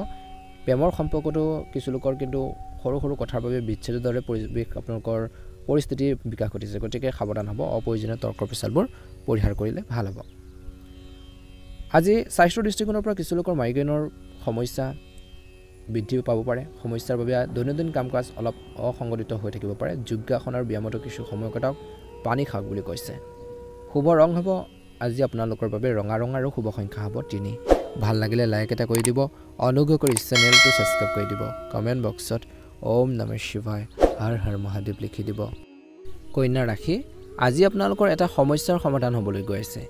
প্ৰেমৰ সম্পৰ্কটো কিছু লোকৰ কিন্তু সৰু সৰু কথাৰ বাবে বিচ্ছেদৰ দৰে পৰিৱেশ আপোনালোকৰ পৰিস্থিতিৰ বিকাশ ঘটিছে গতিকে সাৱধান হ'ব অপ্ৰয়োজনীয় তৰ্ক বিতৰ্কবোৰ পৰিহাৰ কৰিলে ভাল হ'ব আজি স্বাস্থ্যৰ দৃষ্টিকোণৰ পৰা কিছু লোকৰ মাইগ্ৰেনৰ সমস্যা বৃদ্ধি পাব পাৰে সমস্যাৰ বাবে দৈনন্দিন কাম-কাজ অলপ অসংগঠিত হৈ থাকিব পাৰে যোগাসন আৰু ব্যায়ামতো কিছু সময় কটাওক পানী খাওক বুলি কৈছে শুভ ৰং হ'ব আজি আপোনালোকৰ বাবে ৰঙা আৰু শুভ সংখ্যা হ'ব 3 ভাল লাগিলে লাইক এটা কৰি দিব অনুগ্ৰহ কৰি চেনেলটো সাবস্ক্ৰাইব কৰি দিব কমেন্ট বক্সত ওম নমঃ শিৱায় হৰ হৰ মহাদেৱ লিখি দিব কন্যা ৰাশি আজি আপোনালোকৰ এটা সমস্যাৰ সমাধান হ'বলৈ গৈ আছে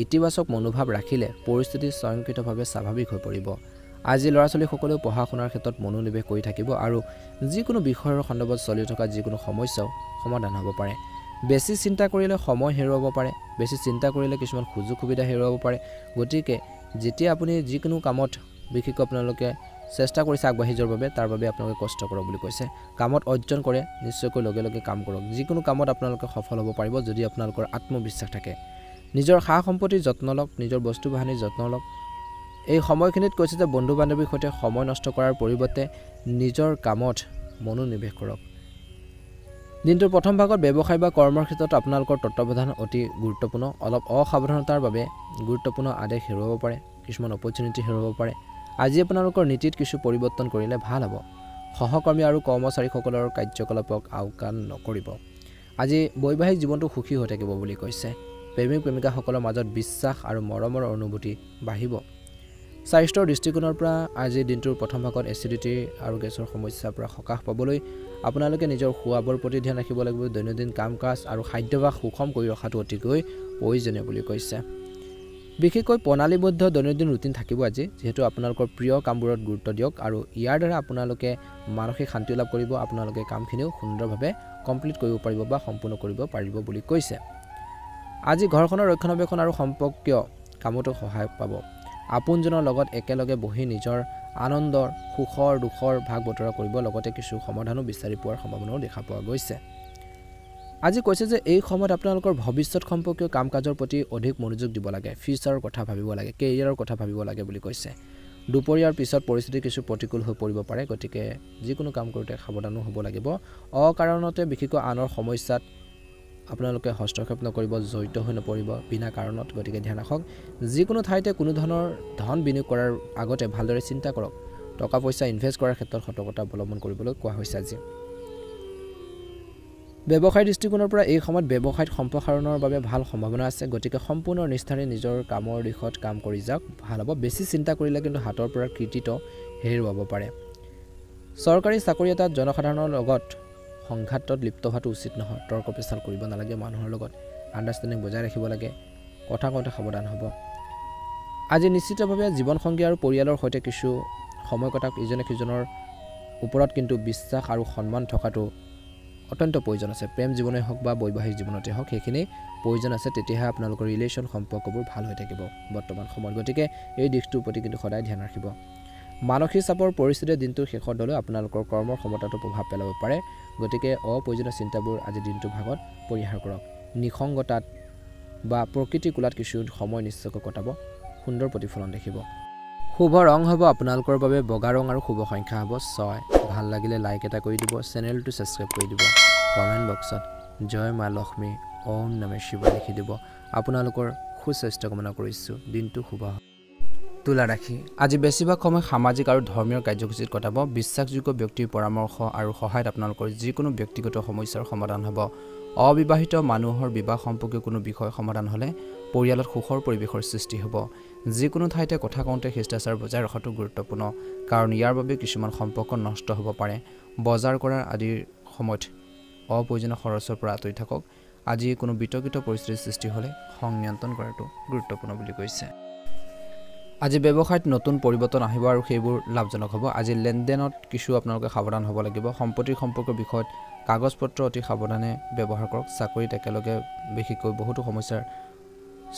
ইতিবাচক মনোভাৱ ৰাখিলে পৰিস্থিতি স্বয়ংক্ৰিয়ভাৱে স্বাভাৱিক হৈ পৰিব আজি ল'ৰা-ছোৱালী সকলেও পঢ়া শুনাৰ ক্ষেত্ৰত মনোনিৱেশ কৰি থাকিব আৰু যিকোনো বিষয়ৰ সন্দৰ্ভত চলি থকা যিকোনো সমস্যাও সমাধান হ'ব পাৰে বেছি চিন্তা কৰিলে সময় হেৰুৱাব পাৰে বেছি চিন্তা কৰিলে কিছুমান সুযোগ সুবিধা হেৰুৱাব পাৰে গতিকে যেতিয়া আপুনি যিকোনো কামত বিশেষকৈ আপোনালোকে চেষ্টা কৰিছে আগবাঢ়ি যোৱাৰ বাবে তাৰ বাবে আপোনালোকে কষ্ট কৰক বুলি কৈছে কামত অৰ্জন কৰে নিশ্চয়কৈ লগে লগে কাম কৰক যিকোনো কামত আপোনালোকে সফল হ'ব পাৰিব যদি আপোনালোকৰ আত্মবিশ্বাস থাকে নিজৰ সা সম্পত্তিৰ যত্ন লওক নিজৰ বস্তু বাহানিৰ যত্ন লওক এই সময়খিনিত কৈছে যে বন্ধু বান্ধৱীৰ সৈতে সময় নষ্ট কৰাৰ পৰিৱৰ্তে নিজৰ কামত মনোনিৱেশ কৰক দিনটোৰ প্ৰথম ভাগত ব্যৱসায় বা কৰ্মৰ ক্ষেত্ৰত আপোনালোকৰ তত্ত্বাৱধান অতি গুৰুত্বপূৰ্ণ অলপ অসাৱধানতাৰ বাবে গুৰুত্বপূৰ্ণ আদেশ হেৰুৱাব পাৰে কিছুমান অপৰচুনিটি হেৰুৱাব পাৰে আজি আপোনালোকৰ নীতিত কিছু পৰিৱৰ্তন কৰিলে ভাল হ'ব সহকৰ্মী আৰু কৰ্মচাৰীসকলৰ কাৰ্যকলাপক আওকাণ নকৰিব আজি বৈবাহিক জীৱনটো সুখী হৈ থাকিব বুলি কৈছে প্ৰেমিক প্ৰেমিকাসকলৰ মাজত বিশ্বাস আৰু মৰমৰ অনুভূতি বাঢ়িব স্বাস্থ্যৰ দৃষ্টিকোণৰ পৰা আজি দিনটোৰ প্ৰথম ভাগত এচিডিটি আৰু গেছৰ সমস্যাৰ পৰা সকাহ পাবলৈ আপোনালোকে নিজৰ খোৱাবৰ প্ৰতি ধ্যান ৰাখিব লাগিব দৈনন্দিন কাম-কাজ আৰু খাদ্যাভ্যাস সুষম কৰি ৰখাটো অতিকৈ প্ৰয়োজনীয় বুলি কৈছে বিশেষকৈ প্ৰণালীবদ্ধ দৈনন্দিন ৰুটিন থাকিব আজি যেহেতু আপোনালোকৰ প্ৰিয় কামবোৰত গুৰুত্ব দিয়ক আৰু ইয়াৰ দ্বাৰা আপোনালোকে মানসিক শান্তি লাভ কৰিব আপোনালোকে কামখিনিও সুন্দৰভাৱে কমপ্লিট কৰিব পাৰিব বা সম্পূৰ্ণ কৰিব পাৰিব বুলি কৈছে আজি ঘৰখনৰ ৰক্ষণাবেক্ষণ আৰু সম্পৰ্কীয় কামতো সহায় পাব আপোনজনৰ লগত একেলগে বহি নিজৰ আনন্দৰ সুখৰ দুখৰ ভাগ বতৰা কৰিব লগতে কিছু সমাধানো বিচাৰি পোৱাৰ সম্ভাৱনাও দেখা পোৱা গৈছে আজি কৈছে যে এই সময়ত আপোনালোকৰ ভৱিষ্যত সম্পৰ্কীয় কাম-কাজৰ প্ৰতি অধিক মনোযোগ দিব লাগে ফিউচাৰৰ কথা ভাবিব লাগে কেৰিয়াৰৰ কথা ভাবিব লাগে বুলি কৈছে দুপৰীয়াৰ পিছত পৰিস্থিতি কিছু প্ৰতিকূল হৈ পৰিব পাৰে গতিকে যিকোনো কাম কৰোঁতে সাৱধানো হ'ব লাগিব অকাৰণতে বিশেষকৈ আনৰ সমস্যাত আপোনালোকে হস্তক্ষেপ নকৰিব জড়িত হৈ নপৰিব বিনা কাৰণত গতিকে ধ্যান ৰাখক যিকোনো ঠাইতে কোনো ধৰণৰ ধন বিনিয়োগ কৰাৰ আগতে ভালদৰে চিন্তা কৰক টকা পইচা ইনভেষ্ট কৰাৰ ক্ষেত্ৰত সতৰ্কতা অৱলম্বন কৰিবলৈ কোৱা হৈছে আজি ব্যৱসায় দৃষ্টিকোণৰ পৰা এই সময়ত ব্যৱসায়ত সম্প্ৰসাৰণৰ বাবে ভাল সম্ভাৱনা আছে গতিকে সম্পূৰ্ণ নিষ্ঠাৰে নিজৰ কামৰ দিশত কাম কৰি যাওক ভাল হ'ব বেছি চিন্তা কৰিলে কিন্তু হাতৰ পৰা কৃতিত্ব হেৰুৱাব পাৰে চৰকাৰী চাকৰি এটাত জনসাধাৰণৰ লগত সংঘাতত লিপ্ত হোৱাটো উচিত নহয় তৰ্ক পেচাল কৰিব নালাগে মানুহৰ লগত আণ্ডাৰষ্টেণ্ডিং বজাই ৰাখিব লাগে কথা কওঁতে সাৱধান হ'ব আজি নিশ্চিতভাৱে জীৱনসংগী আৰু পৰিয়ালৰ সৈতে কিছু সময় কটাওক ইজনে সিজনৰ ওপৰত কিন্তু বিশ্বাস আৰু সন্মান থকাটো অত্যন্ত প্ৰয়োজন আছে প্ৰেম জীৱনেই হওক বা বৈবাহিক জীৱনতে হওক সেইখিনি প্ৰয়োজন আছে তেতিয়াহে আপোনালোকৰ ৰিলেশ্যন সম্পৰ্কবোৰ ভাল হৈ থাকিব বৰ্তমান সময়ত গতিকে এই দিশটোৰ প্ৰতি কিন্তু সদায় ধ্যান ৰাখিব মানসিক চাপৰ পৰিস্থিতিয়ে দিনটোৰ শেষৰ দলে আপোনালোকৰ কৰ্মৰ ক্ষমতাটো প্ৰভাৱ পেলাব পাৰে গতিকে অপ্ৰয়োজনীয় চিন্তাবোৰ আজি দিনটোৰ ভাগত পৰিহাৰ কৰক নিসংগতাত বা প্ৰকৃতি কোলাত কিছু সময় নিশ্চয়কৈ কটাব সুন্দৰ প্ৰতিফলন দেখিব শুভ ৰং হ'ব আপোনালোকৰ বাবে বগা ৰং আৰু শুভ সংখ্যা হ'ব 6 ভাল লাগিলে লাইক এটা কৰি দিব চেনেলটো সাবস্ক্ৰাইব কৰি দিব কমেন্ট বক্সত জয় মা লক্ষ্মী ওম নমঃ শিৱায় লিখি দিব আপোনালোকৰ সুস্বাস্থ্য কামনা কৰিছোঁ দিনটো শুভ হওক তুলা ৰাশি আজি বেছিভাগ সময় সামাজিক আৰু ধৰ্মীয় কাৰ্যসূচীত কটাব বিশ্বাসযোগ্য ব্যক্তিৰ পৰামৰ্শ আৰু সহায়ত আপোনালোকৰ যিকোনো ব্যক্তিগত সমস্যাৰ সমাধান হ'ব অবিবাহিত মানুহৰ বিবাহ সম্পৰ্কীয় কোনো বিষয় সমাধান হ'লে পৰিয়ালত সুখৰ পৰিৱেশৰ সৃষ্টি হ'ব যিকোনো ঠাইতে কথা কওঁতে শিষ্টাচাৰ বজাই ৰখাটো গুৰুত্বপূৰ্ণ কাৰণ ইয়াৰ বাবে কিছুমান সম্পৰ্ক নষ্ট হ'ব পাৰে বজাৰ কৰাৰ আদিৰ সময়ত অপ্ৰয়োজনীয় খৰচৰ পৰা আঁতৰি থাকক আজি কোনো বিতৰ্কিত পৰিস্থিতিৰ সৃষ্টি হ'লে খং নিয়ন্ত্ৰণ কৰাটো গুৰুত্বপূৰ্ণ বুলি কৈছে আজি ব্যৱসায়ত নতুন পৰিৱৰ্তন আহিব আৰু সেইবোৰ লাভজনক হ'ব আজি লেনদেনত কিছু আপোনালোকে সাৱধান হ'ব লাগিব সম্পত্তিৰ সম্পৰ্কৰ বিষয়ত কাগজপত্ৰ অতি সাৱধানে ব্যৱহাৰ কৰক চাকৰিত একেলগে বিশেষকৈ বহুতো সমস্যাৰ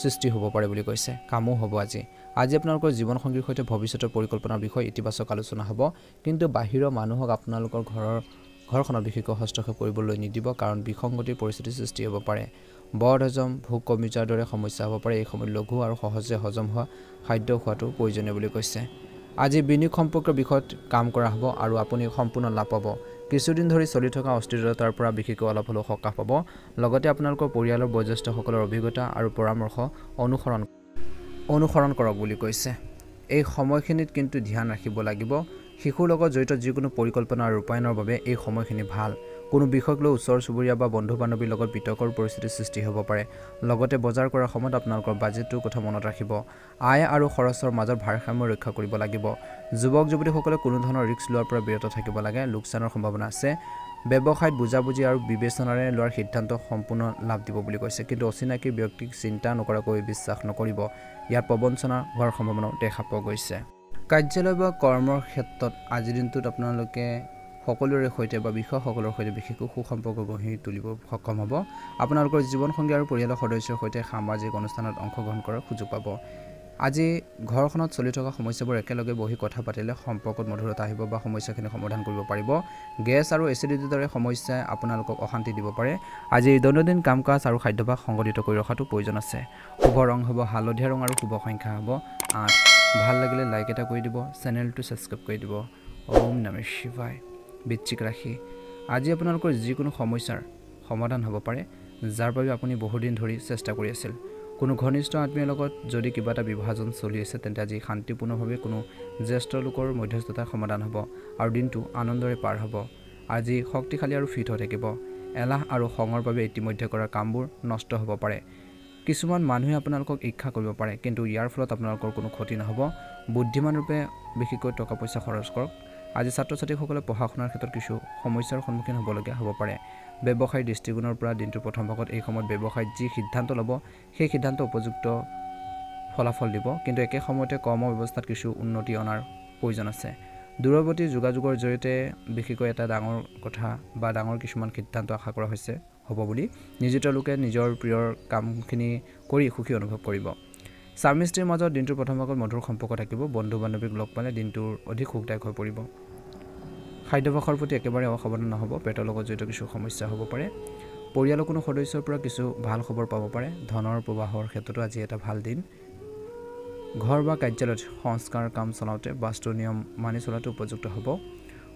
সৃষ্টি হ'ব পাৰে বুলি কৈছে কামো হ'ব আজি আপোনালোকৰ জীৱনসংগীৰ সৈতে ভৱিষ্যতৰ পৰিকল্পনাৰ বিষয়ে ইতিবাচক আলোচনা হ'ব কিন্তু বাহিৰৰ মানুহক আপোনালোকৰ ঘৰখনৰ বিশেষকৈ হস্তক্ষেপ কৰিবলৈ নিদিব কাৰণ বিসংগতিৰ পৰিস্থিতিৰ সৃষ্টি হ'ব পাৰে বদহজম ভোক কমি যোৱাৰ দৰে সমস্যা হ'ব পাৰে এই সময়ত লঘু আৰু সহজে হজম হোৱা খাদ্য খোৱাটো প্ৰয়োজনীয় বুলি কৈছে আজি বিনিয়োগ সম্পৰ্কৰ বিষয়ত কাম কৰা হ'ব আৰু আপুনি সম্পূৰ্ণ লাভ পাব কিছুদিন ধৰি চলি থকা অস্থিৰতাৰ পৰা বিশেষকৈ অলপ হ'লেও সকাহ পাব লগতে আপোনালোকৰ পৰিয়ালৰ বয়োজ্যেষ্ঠসকলৰ অভিজ্ঞতা আৰু পৰামৰ্শ অনুসৰণ কৰক বুলি কৈছে এই সময়খিনিত কিন্তু ধ্যান ৰাখিব লাগিব শিশুৰ লগত জড়িত যিকোনো পৰিকল্পনা আৰু ৰূপায়ণৰ বাবে এই সময়খিনি ভাল কোনো বিষয়ক লৈ ওচৰ চুবুৰীয়া বা বন্ধু বান্ধৱীৰ লগত বিতৰ্কৰ পৰিস্থিতিৰ সৃষ্টি হ'ব পাৰে লগতে বজাৰ কৰাৰ সময়ত আপোনালোকৰ বাজেটটোৰ কথা মনত ৰাখিব আয় আৰু খৰচৰ মাজত ভাৰসাম্য ৰক্ষা কৰিব লাগিব যুৱক যুৱতীসকলে কোনো ধৰণৰ ৰিস্ক লোৱাৰ পৰা বিৰত থাকিব লাগে লোকচানৰ সম্ভাৱনা আছে ব্যৱসায়ত বুজাবুজি আৰু বিবেচনাৰে লোৱাৰ সিদ্ধান্ত সম্পূৰ্ণ লাভ দিব বুলি কৈছে কিন্তু অচিনাকি ব্যক্তিক চিন্তা নকৰাকৈ বিশ্বাস নকৰিব ইয়াত প্ৰবঞ্চনা হোৱাৰ সম্ভাৱনাও দেখা পোৱা গৈছে কাৰ্যালয় বা কৰ্মৰ ক্ষেত্ৰত আজিৰ দিনটোত আপোনালোকে সকলোৰে সৈতে বা বিষয়সকলৰ সৈতে বিশেষকৈ সুসম্পৰ্ক গঢ়ি তুলিব সক্ষম হ'ব আপোনালোকৰ জীৱনসংগী আৰু পৰিয়ালৰ সদস্যৰ সৈতে সামাজিক অনুষ্ঠানত অংশগ্ৰহণ কৰাৰ সুযোগ পাব আজি ঘৰখনত চলি থকা সমস্যাবোৰ একেলগে বহি কথা পাতিলে সম্পৰ্কত মধুৰতা আহিব বা সমস্যাখিনি সমাধান কৰিব পাৰিব গেছ আৰু এচিডিটিৰ দৰে সমস্যাই আপোনালোকক অশান্তি দিব পাৰে আজি দৈনন্দিন কাম কাজ আৰু খাদ্যাভ্যাস সংগঠিত কৰি ৰখাটো প্ৰয়োজন আছে শুভ ৰং হ'ব হালধীয়া ৰং আৰু শুভ সংখ্যা হ'ব 8 ভাল লাগিলে লাইক এটা কৰি দিব চেনেলটো সাবস্ক্ৰাইব কৰি দিব ওম নমঃ শিৱায় বৃশ্চিক ৰাশি আজি আপোনালোকৰ যিকোনো সমস্যাৰ সমাধান হ'ব পাৰে যাৰ বাবে আপুনি বহুদিন ধৰি চেষ্টা কৰি আছিল কোনো ঘনিষ্ঠ আত্মীয়ৰ লগত যদি কিবা এটা বিভাজন চলি আছে তেন্তে আজি শান্তিপূৰ্ণভাৱে কোনো জ্যেষ্ঠ লোকৰ মধ্যস্থতাৰ সমাধান হ'ব আৰু দিনটো আনন্দৰে পাৰ হ'ব আজি শক্তিশালী আৰু ফিট হৈ থাকিব এলাহ আৰু খঙৰ বাবে ইতিমধ্যে কৰা কামবোৰ নষ্ট হ'ব পাৰে কিছুমান মানুহে আপোনালোকক ইচ্ছা কৰিব পাৰে কিন্তু ইয়াৰ ফলত আপোনালোকৰ কোনো ক্ষতি নহ'ব বুদ্ধিমান ৰূপে বিশেষকৈ টকা পইচা খৰচ কৰক আজি ছাত্ৰ ছাত্ৰীসকলে পঢ়া শুনাৰ ক্ষেত্ৰত কিছু সমস্যাৰ সন্মুখীন হ'বলগীয়া হ'ব পাৰে ব্যৱসায়িক দৃষ্টিকোণৰ পৰা দিনটোৰ প্ৰথম ভাগত এই সময়ত ব্যৱসায়ত যি সিদ্ধান্ত ল'ব সেই সিদ্ধান্ত উপযুক্ত ফলাফল দিব কিন্তু একে সময়তে কৰ্ম ব্যৱস্থাত কিছু উন্নতি অনাৰ প্ৰয়োজন আছে দূৰৱৰ্তী যোগাযোগৰ জৰিয়তে বিশেষকৈ এটা ডাঙৰ কথা বা ডাঙৰ কিছুমান সিদ্ধান্ত আশা কৰা হৈছে হ'ব বুলি নিয়োজিত লোকে নিজৰ প্ৰিয়ৰ কামখিনি কৰি সুখী অনুভৱ কৰিব স্বামী স্ত্ৰীৰ মাজত দিনটোৰ প্ৰথম ভাগত মধুৰ সম্পৰ্ক থাকিব বন্ধু বান্ধৱীক লগ পালে দিনটোৰ অধিক সুখদায়ক হৈ পৰিব খাদ্যাভ্যাসৰ প্ৰতি একেবাৰে অসাৱধান নহ'ব পেটৰ লগত জড়িত কিছু সমস্যা হ'ব পাৰে পৰিয়ালৰ কোনো সদস্যৰ পৰা কিছু ভাল খবৰ পাব পাৰে ধনৰ প্ৰবাহৰ ক্ষেত্ৰতো আজি এটা ভাল দিন ঘৰ বা কাৰ্যালয়ত সংস্কাৰ কাম চলাওঁতে বাস্তু নিয়ম মানি চলাটো উপযুক্ত হ'ব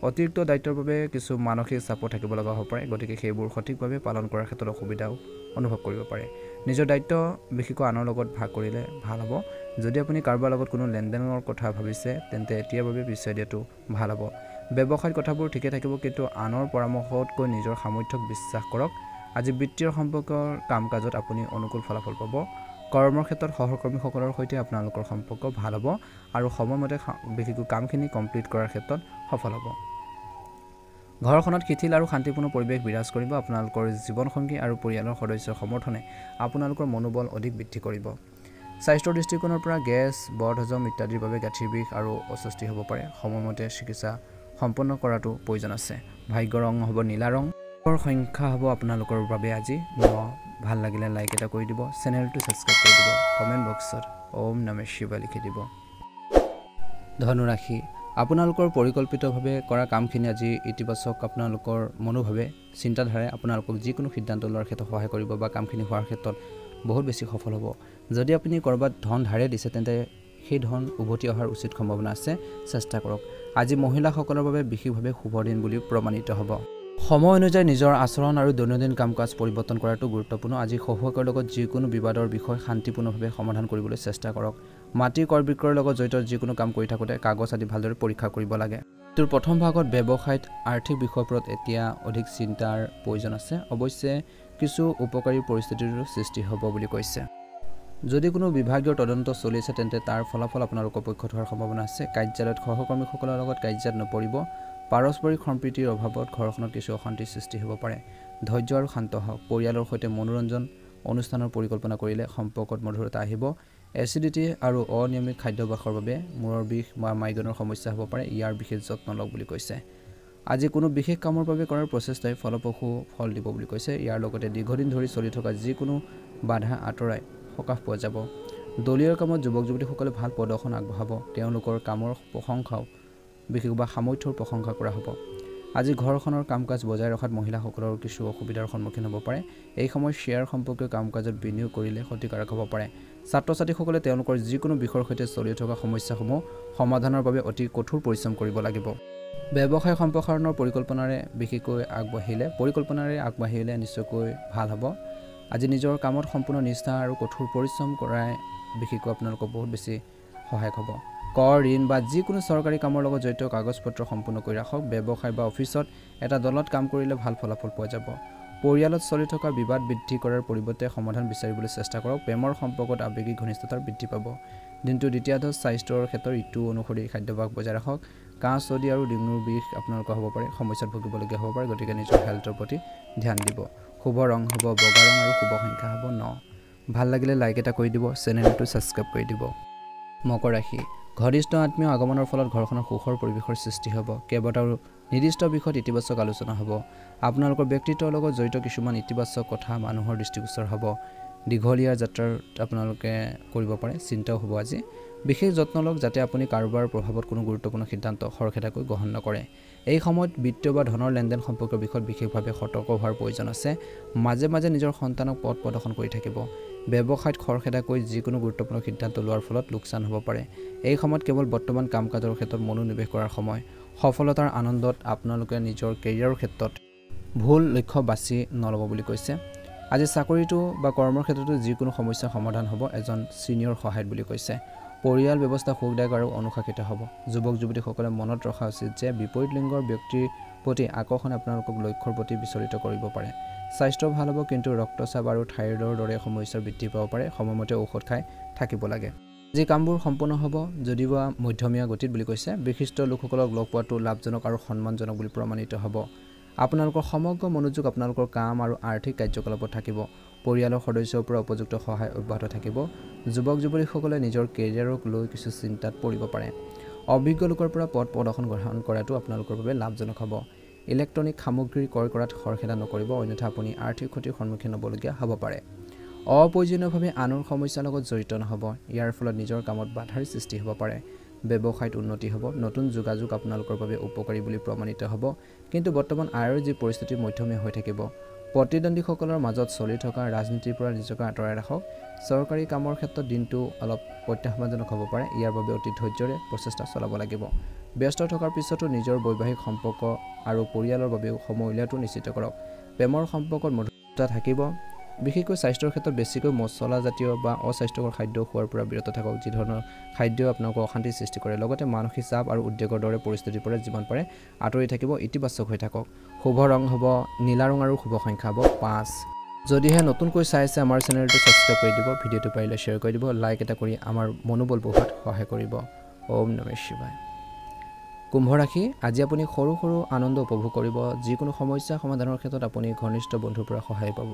অতিৰিক্ত দায়িত্বৰ বাবে কিছু মানসিক চাপো থাকিব লগা হ'ব পাৰে গতিকে সেইবোৰ সঠিকভাৱে পালন কৰাৰ ক্ষেত্ৰত অসুবিধাও অনুভৱ কৰিব পাৰে নিজৰ দায়িত্ব বিশেষকৈ আনৰ লগত ভাগ কৰিলে ভাল হ'ব যদি আপুনি কাৰোবাৰ লগত কোনো লেনদেনৰ কথা ভাবিছে তেন্তে এতিয়াৰ বাবে পিছুৱাই দিয়াটো ভাল হ'ব ব্যৱসায়িক কথাবোৰ ঠিকে থাকিব কিন্তু আনৰ পৰামৰ্শতকৈ নিজৰ সামৰ্থ্যক বিশ্বাস কৰক আজি বিত্তীয় সম্পৰ্কৰ কাম কাজত আপুনি অনুকূল ফলাফল পাব কৰ্মৰ ক্ষেত্ৰত সহকৰ্মীসকলৰ সৈতে আপোনালোকৰ সম্পৰ্ক ভাল হ'ব আৰু সময়মতে বিশেষকৈ কামখিনি কমপ্লিট কৰাৰ ক্ষেত্ৰত সফল হ'ব ঘৰখনত শিথিল আৰু শান্তিপূৰ্ণ পৰিৱেশ বিৰাজ কৰিব আপোনালোকৰ জীৱনসংগী আৰু পৰিয়ালৰ সদস্যৰ সমৰ্থনে আপোনালোকৰ মনোবল অধিক বৃদ্ধি কৰিব স্বাস্থ্যৰ দৃষ্টিকোণৰ পৰা গেছ বদহজম ইত্যাদিৰ বাবে গাঁঠিৰ বিষ আৰু অস্বস্তি হ'ব পাৰে সময়মতে চিকিৎসা সম্পন্ন কৰাটো প্ৰয়োজন আছে ভাগ্য ৰং হ'ব নীলা ৰং সংখ্যা হ'ব আপোনালোকৰ বাবে আজি ভাল লাগিলে লাইক এটা কৰি দিব চেনেলটো সাবস্ক্ৰাইব কৰি দিব কমেণ্ট বক্সত ওম নমঃ শিৱায় লিখি দিব ধনু ৰাশি আপোনালোকৰ পৰিকল্পিতভাৱে কৰা কামখিনি আজি ইতিবাচক আপোনালোকৰ মনোভাৱে চিন্তাধাৰাই আপোনালোকক যিকোনো সিদ্ধান্ত লোৱাৰ ক্ষেত্ৰত সহায় কৰিব বা কামখিনি হোৱাৰ ক্ষেত্ৰত বহুত বেছি সফল হ'ব যদি আপুনি কৰবাত ধন ধাৰে দিছে তেন্তে সেই ধন উভতি অহাৰ উচিত সম্ভাৱনা আছে চেষ্টা কৰক আজি মহিলাসকলৰ বাবে বিশেষভাৱে শুভ দিন বুলি প্ৰমাণিত হ'ব সময় অনুযায়ী নিজৰ আচৰণ আৰু দৈনন্দিন কাম-কাজ পৰিৱৰ্তন কৰাটো গুৰুত্বপূৰ্ণ। আজি সহযোগৰ লগত যিকোনো বিবাদৰ বিষয় শান্তিপূৰ্ণভাৱে সমাধান কৰিবলৈ চেষ্টা কৰক। মাটিৰ ক্ৰয় বিক্ৰয়ৰ লগত জড়িত যিকোনো কাম কৰি থাকোঁতে কাগজ আদি ভালদৰে পৰীক্ষা কৰিব লাগে। তোৰ প্ৰথম ভাগত ব্যৱসায়ত আৰ্থিক বিষয়ৰ ওপৰত এতিয়া অধিক চিন্তাৰ প্ৰয়োজন আছে। অৱশ্যে কিছু উপকাৰী পৰিস্থিতিৰ সৃষ্টি হ'ব বুলি কৈছে। যদি কোনো বিভাগীয় তদন্ত চলি আছে তেন্তে তাৰ ফলাফল আপোনালোকৰ পক্ষত হোৱাৰ সম্ভাৱনা আছে। কাৰ্যালয়ত সহকৰ্মীসকলৰ লগত কাজিয়াত নপৰিব। পাৰস্পৰিক সম্প্ৰীতিৰ অভাৱত ঘৰখনত কিছু অশান্তিৰ সৃষ্টি হ'ব পাৰে। ধৈৰ্য আৰু শান্ত হওক। পৰিয়ালৰ সৈতে মনোৰঞ্জন অনুষ্ঠানৰ পৰিকল্পনা কৰিলে সম্পৰ্কত মধুৰতা আহিব। এচিডিটি আৰু অনিয়মিত খাদ্যাভ্যাসৰ বাবে মূৰৰ বিষ বা মাইগ্ৰেনৰ সমস্যা হ'ব পাৰে। ইয়াৰ বিশেষ যত্ন লওক বুলি কৈছে। আজি কোনো বিশেষ কামৰ বাবে কৰাৰ প্ৰচেষ্টাই ফলপ্ৰসূ ফল দিব বুলি কৈছে। ইয়াৰ লগতে দীৰ্ঘদিন ধৰি চলি থকা যিকোনো বাধা আঁতৰাই সকাহ পোৱা যাব। দলীয় কামত যুৱক-যুৱতীসকলে ভাল প্ৰদৰ্শন আগবঢ়াব। তেওঁলোকৰ কামৰ প্ৰশংসাও বিশেষভাৱে সামৰ্থ্যৰ প্ৰশংসা কৰা হ'ব। আজি ঘৰখনৰ কাম-কাজ বজাই ৰখাত মহিলাসকলৰ কিছু অসুবিধাৰ সন্মুখীন হ'ব পাৰে। এই সময়ত শ্বেয়াৰ সম্পৰ্কীয় কাম-কাজত বিনিয়োগ কৰিলে ক্ষতিকাৰক হ'ব পাৰে। ছাত্ৰ-ছাত্ৰীসকলে তেওঁলোকৰ যিকোনো বিষয়ৰ সৈতে চলি থকা সমস্যাসমূহ সমাধানৰ বাবে অতি কঠোৰ পৰিশ্ৰম কৰিব লাগিব। ব্যৱসায় সম্প্ৰসাৰণৰ পৰিকল্পনাৰে আগবাঢ়িলে নিশ্চয়কৈ ভাল হ'ব। আজি নিজৰ কামত সম্পূৰ্ণ নিষ্ঠা আৰু কঠোৰ পৰিশ্ৰম কৰাই বিশেষকৈ আপোনালোকক বহুত বেছি সহায়ক হ'ব। কৰ, ঋণ বা যিকোনো চৰকাৰী কামৰ লগত জড়িত কাগজ-পত্ৰ সম্পূৰ্ণ কৰি ৰাখক। ব্যৱসায় বা অফিচত এটা দলত কাম কৰিলে ভাল ফলাফল পোৱা যাব। পৰিয়ালত চলি থকা বিবাদ বৃদ্ধি কৰাৰ পৰিৱৰ্তে সমাধান বিচাৰিবলৈ চেষ্টা কৰক। প্ৰেমৰ সম্পৰ্কত আৱেগিক ঘনিষ্ঠতাৰ বৃদ্ধি পাব। দিনটো দ্বিতীয়াৰ্ধত স্বাস্থ্যৰ ক্ষেত্ৰত ঋতু অনুসৰি খাদ্যাভ্যাস বজাই ৰাখক। কাহ, চৰ্দি আৰু ডিঙিৰ বিষ আপোনালোকৰ হ'ব পাৰে। সমস্যাত ভুগিবলগীয়া হ'ব পাৰে। গতিকে নিজৰ হেল্থৰ প্ৰতি ধ্যান দিব। শুভ ৰং হ'ব বগা ৰং আৰু শুভ সংখ্যা হ'ব 9। ভাল লাগিলে লাইক এটা কৰি দিব। চেনেলটো ছাবস্ক্ৰাইব কৰি দিব। মকৰ ৰাশি। ঘনিষ্ঠ আত্মীয় আগমনৰ ফলত ঘৰখনৰ সুখৰ পৰিৱেশৰ সৃষ্টি হ'ব। কেইবাটাও নিৰ্দিষ্ট বিষয়ত ইতিবাচক আলোচনা হ'ব। আপোনালোকৰ ব্যক্তিত্বৰ লগত জড়িত কিছুমান ইতিবাচক কথা মানুহৰ দৃষ্টিগোচৰ হ'ব। দীঘলীয়া যাত্ৰাৰ আপোনালোকে কৰিব পাৰে। চিন্তাও হ'ব আজি। বিশেষ যত্ন লওক যাতে আপুনি কাৰোবাৰ প্ৰভাৱত কোনো গুৰুত্বপূৰ্ণ সিদ্ধান্ত খৰখেদাকৈ গ্ৰহণ নকৰে। এই সময়ত বিত্তীয় বা ধনৰ লেনদেন সম্পৰ্কীয় বিষয়ত বিশেষভাৱে সতৰ্ক হোৱাৰ প্ৰয়োজন আছে। মাজে মাজে নিজৰ সন্তানক পথ প্ৰদৰ্শন কৰি থাকিব। ব্যৱসায়ত খৰখেদাকৈ যিকোনো গুৰুত্বপূৰ্ণ সিদ্ধান্ত লোৱাৰ ফলত লোকচান হ'ব পাৰে। এই সময়ত কেৱল বৰ্তমান কাম-কাজৰ ক্ষেত্ৰত মনোনিৱেশ কৰাৰ সময়। সফলতাৰ আনন্দত আপোনালোকে নিজৰ কেৰিয়াৰৰ ক্ষেত্ৰত ভুল লক্ষ্য বাছি নল'ব বুলি কৈছে। আজি চাকৰিটো বা কৰ্মৰ ক্ষেত্ৰতো যিকোনো সমস্যাৰ সমাধান হ'ব এজন ছিনিয়ৰ সহায়ত বুলি কৈছে। পৰিয়াল ব্যৱস্থা সুখদায়ক আৰু অনুশাসিত হ'ব। যুৱক-যুৱতীসকলে মনত ৰখা উচিত যে বিপৰীত লিংগৰ ব্যক্তিৰ প্ৰতি আকৰ্ষণ আপোনালোকক লক্ষ্যৰ প্ৰতি বিচলিত কৰিব পাৰে। স্বাস্থ্য ভাল হ'ব কিন্তু ৰক্তচাপ আৰু থাইৰয়ডৰ দৰে সমস্যাৰ বৃদ্ধি পাব পাৰে। সময়মতে ঔষধ খাই থাকিব লাগে। যি কামবোৰ সম্পূৰ্ণ হ'ব যদিও বা মধ্যমীয়া গতিত বুলি কৈছে। বিশিষ্ট লোকসকলক লগ পোৱাটো লাভজনক আৰু সন্মানজনক বুলি প্ৰমাণিত হ'ব। আপোনালোকৰ সমগ্ৰ মনোযোগ আপোনালোকৰ কাম আৰু আৰ্থিক কাৰ্যকলাপত থাকিব। পৰিয়ালৰ সদস্যৰ পৰা উপযুক্ত সহায় অব্যাহত থাকিব। যুৱক-যুৱতীসকলে নিজৰ কেৰিয়াৰক লৈ কিছু চিন্তাত পৰিব পাৰে। অভিজ্ঞ লোকৰ পৰা পথ প্ৰদৰ্শন গ্ৰহণ কৰাটো আপোনালোকৰ বাবে লাভজনক হ'ব। ইলেক্ট্ৰনিক সামগ্ৰী ক্ৰয় কৰাত খৰখেদা নকৰিব অন্যথা আপুনি আৰ্থিক ক্ষতিৰ সন্মুখীন হ'বলগীয়া হ'ব পাৰে। অপ্ৰয়োজনীয়ভাৱে আনৰ সমস্যাৰ লগত জড়িত নহ'ব। ইয়াৰ ফলত নিজৰ কামত বাধাৰ সৃষ্টি হ'ব পাৰে। ব্যৱসায়ত উন্নতি হ'ব। নতুন যোগাযোগ আপোনালোকৰ বাবে উপকাৰী বুলি প্ৰমাণিত হ'ব। কিন্তু বৰ্তমান আয়ৰ যি পৰিস্থিতি মধ্যমীয়া হৈ থাকিব। প্ৰতিদ্বন্দ্বীসকলৰ মাজত চলি থকা ৰাজনীতিৰ পৰা নিজকে আঁতৰাই ৰাখক। চৰকাৰী কামৰ ক্ষেত্ৰত দিনটো অলপ প্ৰত্যাহ্বানজনক হ'ব পাৰে। ইয়াৰ বাবে অতি ধৈৰ্য্যৰে প্ৰচেষ্টা চলাব লাগিব। ব্যস্ত থকাৰ পিছতো নিজৰ বৈবাহিক সম্পৰ্ক আৰু পৰিয়ালৰ বাবেও সময় উলিওৱাটো নিশ্চিত কৰক। প্ৰেমৰ সম্পৰ্কত মধুৰতা থাকিব। বিশেষকৈ স্বাস্থ্যৰ ক্ষেত্ৰত বেছিকৈ মছলাজাতীয় বা অস্বাস্থ্যকৰ খাদ্য খোৱাৰ পৰা বিৰত থাকক। যি ধৰণৰ খাদ্যই আপোনালোকক অশান্তিৰ সৃষ্টি কৰে। লগতে মানসিক চাপ আৰু উদ্বেগৰ দৰে পৰিস্থিতিৰ পৰা যিমান পাৰে আঁতৰি থাকিব। ইতিবাচক হৈ থাকক। শুভ ৰং হ'ব নীলা ৰং আৰু শুভ সংখ্যা হ'ব 5। যদিহে নতুনকৈ চাই আছে আমাৰ চেনেলটো ছাবস্ক্ৰাইব কৰি দিব। ভিডিঅ'টো পাৰিলে শ্বেয়াৰ কৰি দিব। লাইক এটা কৰি আমাৰ মনোবল বঢ়োৱাত সহায় কৰিব। ওম নমঃ শিৱায়। কুম্ভ ৰাশি। আজি আপুনি সৰু সৰু আনন্দ উপভোগ কৰিব। যিকোনো সমস্যা সমাধানৰ ক্ষেত্ৰত আপুনি ঘনিষ্ঠ বন্ধুৰ পৰা সহায় পাব।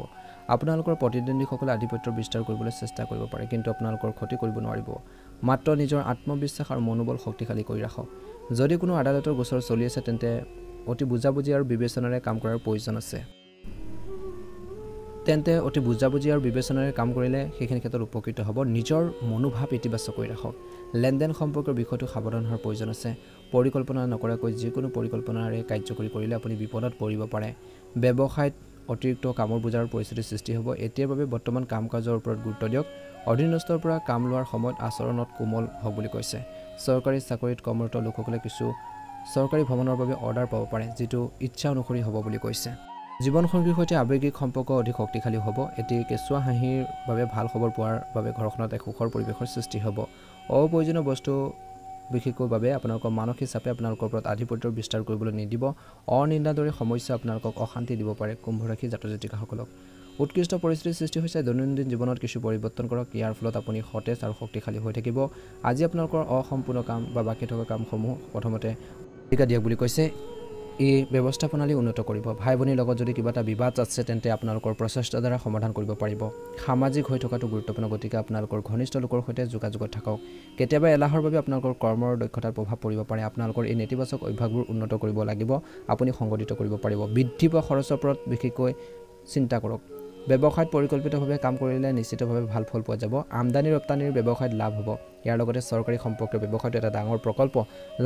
আপোনালোকৰ প্ৰতিদ্বন্দ্বীসকলে আধিপত্য বিস্তাৰ কৰিবলৈ চেষ্টা কৰিব পাৰে কিন্তু আপোনালোকৰ ক্ষতি কৰিব নোৱাৰিব। মাত্ৰ নিজৰ আত্মবিশ্বাস আৰু মনোবল শক্তিশালী কৰি ৰাখক। যদি কোনো আদালতৰ গোচৰ চলি আছে তেন্তে অতি বুজাবুজি আৰু বিবেচনাৰে কাম কৰাৰ প্ৰয়োজন আছে। অতি বুজাবুজি আৰু বিবেচনাৰে কাম কৰিলে সেইখিনি ক্ষেত্ৰত উপকৃত হ'ব। নিজৰ মনোভাৱ ইতিবাচক কৰি ৰাখক। লেনদেন সম্পৰ্কৰ বিষয়টো সাৱধান হোৱাৰ প্ৰয়োজন আছে। পৰিকল্পনা নকৰাকৈ যিকোনো পৰিকল্পনাৰে কাৰ্যকৰী কৰিলে আপুনি বিপদত পৰিব পাৰে। ব্যৱসায়ত অতিৰিক্ত কামৰ বোজাৰ পৰিস্থিতিৰ সৃষ্টি হ'ব। এতিয়াৰ বাবে বৰ্তমান কাম-কাজৰ ওপৰত গুৰুত্ব দিয়ক। অধীনস্থৰ পৰা কাম লোৱাৰ সময়ত আচৰণত কোমল হওক বুলি কৈছে। চৰকাৰী চাকৰিত কৰ্মৰত লোকসকলে কিছু চৰকাৰী ভ্ৰমণৰ বাবে অৰ্ডাৰ পাব পাৰে, যিটো ইচ্ছা অনুসৰি হ'ব বুলি কৈছে। জীৱনসংগীৰ সৈতে আৱেগিক সম্পৰ্ক অধিক শক্তিশালী হ'ব। এটি কেঁচুৱা হাঁহিৰ বাবে ভাল খবৰ পোৱাৰ বাবে ঘৰখনত এক সুখৰ পৰিৱেশৰ সৃষ্টি হ'ব। অপ্ৰয়োজনীয় বস্তু বিশেষকৈ বাবে আপোনালোকৰ মানসিক চাপে আপোনালোকৰ ওপৰত আধিপত্য বিস্তাৰ কৰিবলৈ নিদিব। অনিন্দাৰ দৰে সমস্যা আপোনালোকক অশান্তি দিব পাৰে। কুম্ভ ৰাশি জাতক জাতিকাসকলক উৎকৃষ্ট পৰিস্থিতিৰ সৃষ্টি হৈছে। দৈনন্দিন জীৱনত কিছু পৰিৱৰ্তন কৰক, ইয়াৰ ফলত আপুনি সতেজ আৰু শক্তিশালী হৈ থাকিব। আজি আপোনালোকৰ অসম্পূৰ্ণ কাম বা বাকী থকা কামসমূহ প্ৰথমতে অগ্ৰাধিকাৰ দিয়ক বুলি কৈছে। এই ব্যৱস্থাপ্ৰণালী উন্নত কৰিব। ভাই ভনীৰ লগত যদি কিবা এটা বিবাদ আছে তেন্তে আপোনালোকৰ প্ৰচেষ্টাৰ দ্বাৰা সমাধান কৰিব পাৰিব। সামাজিক হৈ থকাটো গুৰুত্বপূৰ্ণ, গতিকে আপোনালোকৰ ঘনিষ্ঠ লোকৰ সৈতে যোগাযোগত থাকক। কেতিয়াবা এলাহৰ বাবে আপোনালোকৰ কৰ্মৰ দক্ষতাত প্ৰভাৱ পৰিব পাৰে। আপোনালোকৰ এই নেতিবাচক অভ্যাসবোৰ উন্নত কৰিব লাগিব। আপুনি সংগঠিত কৰিব পাৰিব। বৃদ্ধি পোৱা খৰচৰ ওপৰত বিশেষকৈ চিন্তা কৰক। ব্যৱসায়ত পৰিকল্পিতভাৱে কাম কৰিলে নিশ্চিতভাৱে ভাল ফল পোৱা যাব। আমদানি ৰপ্তানিৰ ব্যৱসায়ত লাভ হ'ব। ইয়াৰ লগতে চৰকাৰী সম্পৰ্কীয় ব্যৱসায়টো এটা ডাঙৰ প্ৰকল্প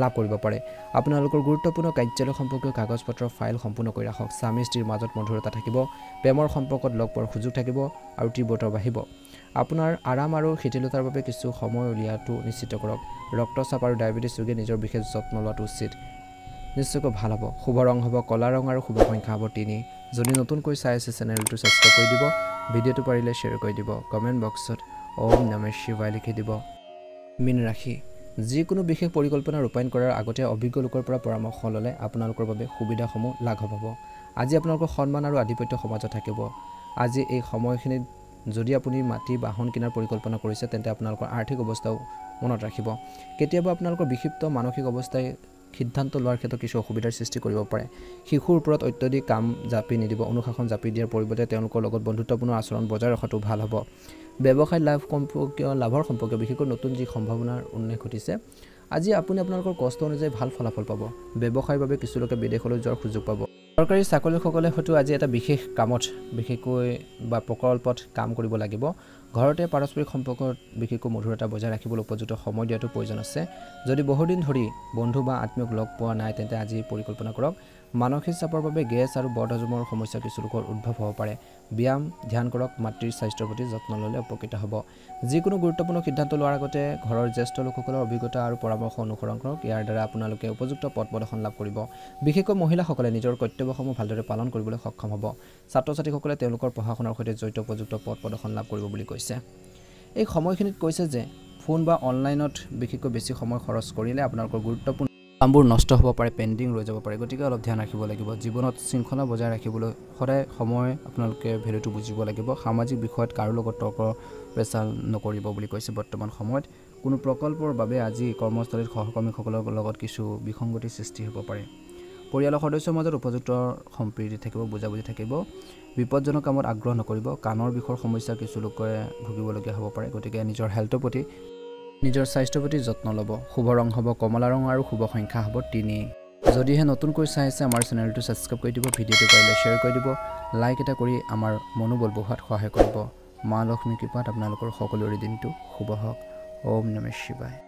লাভ কৰিব পাৰে। আপোনালোকৰ গুৰুত্বপূৰ্ণ কাৰ্যালয় সম্পৰ্কীয় কাগজ পত্ৰ ফাইল সম্পূৰ্ণ কৰি ৰাখক। স্বামী স্ত্ৰীৰ মাজত মধুৰতা থাকিব। প্ৰেমৰ সম্পৰ্কত লগ পোৱাৰ সুযোগ থাকিব আৰু তীব্ৰতা বাঢ়িব। আপোনাৰ আৰাম আৰু শিথিলতাৰ বাবে কিছু সময় উলিয়াটো নিশ্চিত কৰক। ৰক্তচাপ আৰু ডায়েবেটিছ ৰোগীয়ে নিজৰ বিশেষ যত্ন লোৱাটো উচিত। নিশ্চয়কৈ ভাল হ'ব। শুভ ৰং হ'ব কলা ৰং আৰু শুভ সংখ্যা হ'ব 3। যদি নতুনকৈ চাই আছে চেনেলটো ছাবস্ক্ৰাইব কৰি দিব। ভিডিঅ'টো পাৰিলে শ্বেয়াৰ কৰি দিব। কমেণ্ট বক্সত ওম নমঃ শিৱায় লিখি দিব। মীন ৰাশি যিকোনো বিশেষ পৰিকল্পনা ৰূপায়ণ কৰাৰ আগতে অভিজ্ঞ লোকৰ পৰা পৰামৰ্শ ল'লে আপোনালোকৰ বাবে সুবিধাসমূহ লাঘৱ হ'ব। আজি আপোনালোকৰ সন্মান আৰু আধিপত্য সমাজত থাকিব। আজি এই সময়খিনিত যদি আপুনি মাটি বাহন কিনাৰ পৰিকল্পনা কৰিছে তেন্তে আপোনালোকৰ আৰ্থিক অৱস্থাও মনত ৰাখিব। কেতিয়াবা আপোনালোকৰ বিক্ষিপ্ত মানসিক অৱস্থাই সিদ্ধান্ত লোৱাৰ ক্ষেত্ৰত কিছু অসুবিধাৰ সৃষ্টি কৰিব পাৰে। শিশুৰ ওপৰত অত্যধিক কাম জাপি নিদিব। অনুশাসন জাপি দিয়াৰ পৰিৱৰ্তে তেওঁলোকৰ লগত বন্ধুত্বপূৰ্ণ আচৰণ বজাই ৰখাটো ভাল হ'ব। ব্যৱসায়ত লাভৰ সম্পৰ্কীয় বিশেষকৈ নতুন যি সম্ভাৱনাৰ উন্মেষ ঘটিছে, আজি আপুনি আপোনালোকৰ কষ্ট অনুযায়ী ভাল ফলাফল পাব। ব্যৱসায়ৰ বাবে কিছু লোকে বিদেশলৈ যোৱাৰ সুযোগ পাব। চৰকাৰী চাকৰিসকলে হয়তো আজি এটা বিশেষ কামত বিশেষকৈ বা প্ৰকল্পত কাম কৰিব লাগিব। ঘৰতে পাৰস্পৰিক সম্পৰ্কত বিশেষকৈ মধুৰতা বজাই ৰাখিবলৈ উপযুক্ত সময় দিয়াটো প্ৰয়োজন আছে। যদি বহুদিন ধৰি বন্ধু বা আত্মীয়ক লগ পোৱা নাই তেন্তে আজি পৰিকল্পনা কৰক। মানসিক চাপৰ বাবে গেছ আৰু বদহজমৰ সমস্যা কিছু লোকৰ উদ্ভৱ হ'ব পাৰে। ব্যায়াম ধ্যান কৰক। মাতৃৰ স্বাস্থ্যৰ প্ৰতি যত্ন ল'লে উপকৃত হ'ব। যিকোনো গুৰুত্বপূৰ্ণ সিদ্ধান্ত লোৱাৰ আগতে ঘৰৰ জ্যেষ্ঠ লোকসকলৰ অভিজ্ঞতা আৰু পৰামৰ্শ অনুসৰণ কৰক। ইয়াৰ দ্বাৰা আপোনালোকে উপযুক্ত পথ প্ৰদৰ্শন লাভ কৰিব। বিশেষকৈ মহিলাসকলে নিজৰ কৰ্তব্যসমূহ ভালদৰে পালন কৰিবলৈ সক্ষম হ'ব। ছাত্ৰ ছাত্ৰীসকলে তেওঁলোকৰ পঢ়া শুনাৰ সৈতে জড়িত উপযুক্ত পথ প্ৰদৰ্শন লাভ কৰিব বুলি কৈছে। এই সময়খিনিত কৈছে যে ফোন বা অনলাইনত বিশেষকৈ বেছি সময় খৰচ কৰিলে আপোনালোকৰ গুৰুত্বপূৰ্ণ কামবোৰ নষ্ট হ'ব পাৰে, পেণ্ডিং ৰৈ যাব পাৰে। গতিকে অলপ ধ্যান ৰাখিব লাগিব। জীৱনত শৃংখলা বজাই ৰাখিবলৈ সদায় সময় আপোনালোকে ভেলুটো বুজিব লাগিব। সামাজিক বিষয়ত কাৰো লগত তৰ্ক পেচাল নকৰিব বুলি কৈছে। বৰ্তমান সময়ত কোনো প্ৰকল্পৰ বাবে আজি কৰ্মস্থলীত সহকৰ্মীসকলৰ লগত কিছু বিসংগতিৰ সৃষ্টি হ'ব পাৰে। পৰিয়ালৰ সদস্যৰ মাজত উপযুক্ত সম্প্ৰীতি থাকিব, বুজাবুজি থাকিব। বিপদজনক কামত আগ্ৰহ নকৰিব। কাণৰ বিষৰ সমস্যা কিছু লোকে ভুগিবলগীয়া হ'ব পাৰে। গতিকে নিজৰ হেল্থৰ প্ৰতি নিজৰ স্বাস্থ্যৰ প্ৰতি যত্ন ল'ব। শুভ ৰং হ'ব কমলা ৰং আৰু শুভ সংখ্যা হ'ব 3। যদিহে নতুনকৈ চাই আছে আমাৰ চেনেলটো ছাবস্ক্ৰাইব কৰি দিব। ভিডিঅ'টো পাৰিলে শ্বেয়াৰ কৰি দিব। লাইক এটা কৰি আমাৰ মনোবল বঢ়োৱাত সহায় কৰিব। মা লক্ষ্মী কৃপাত আপোনালোকৰ সকলোৰে দিনটো শুভ হওক। ওম নমঃ শিৱায়।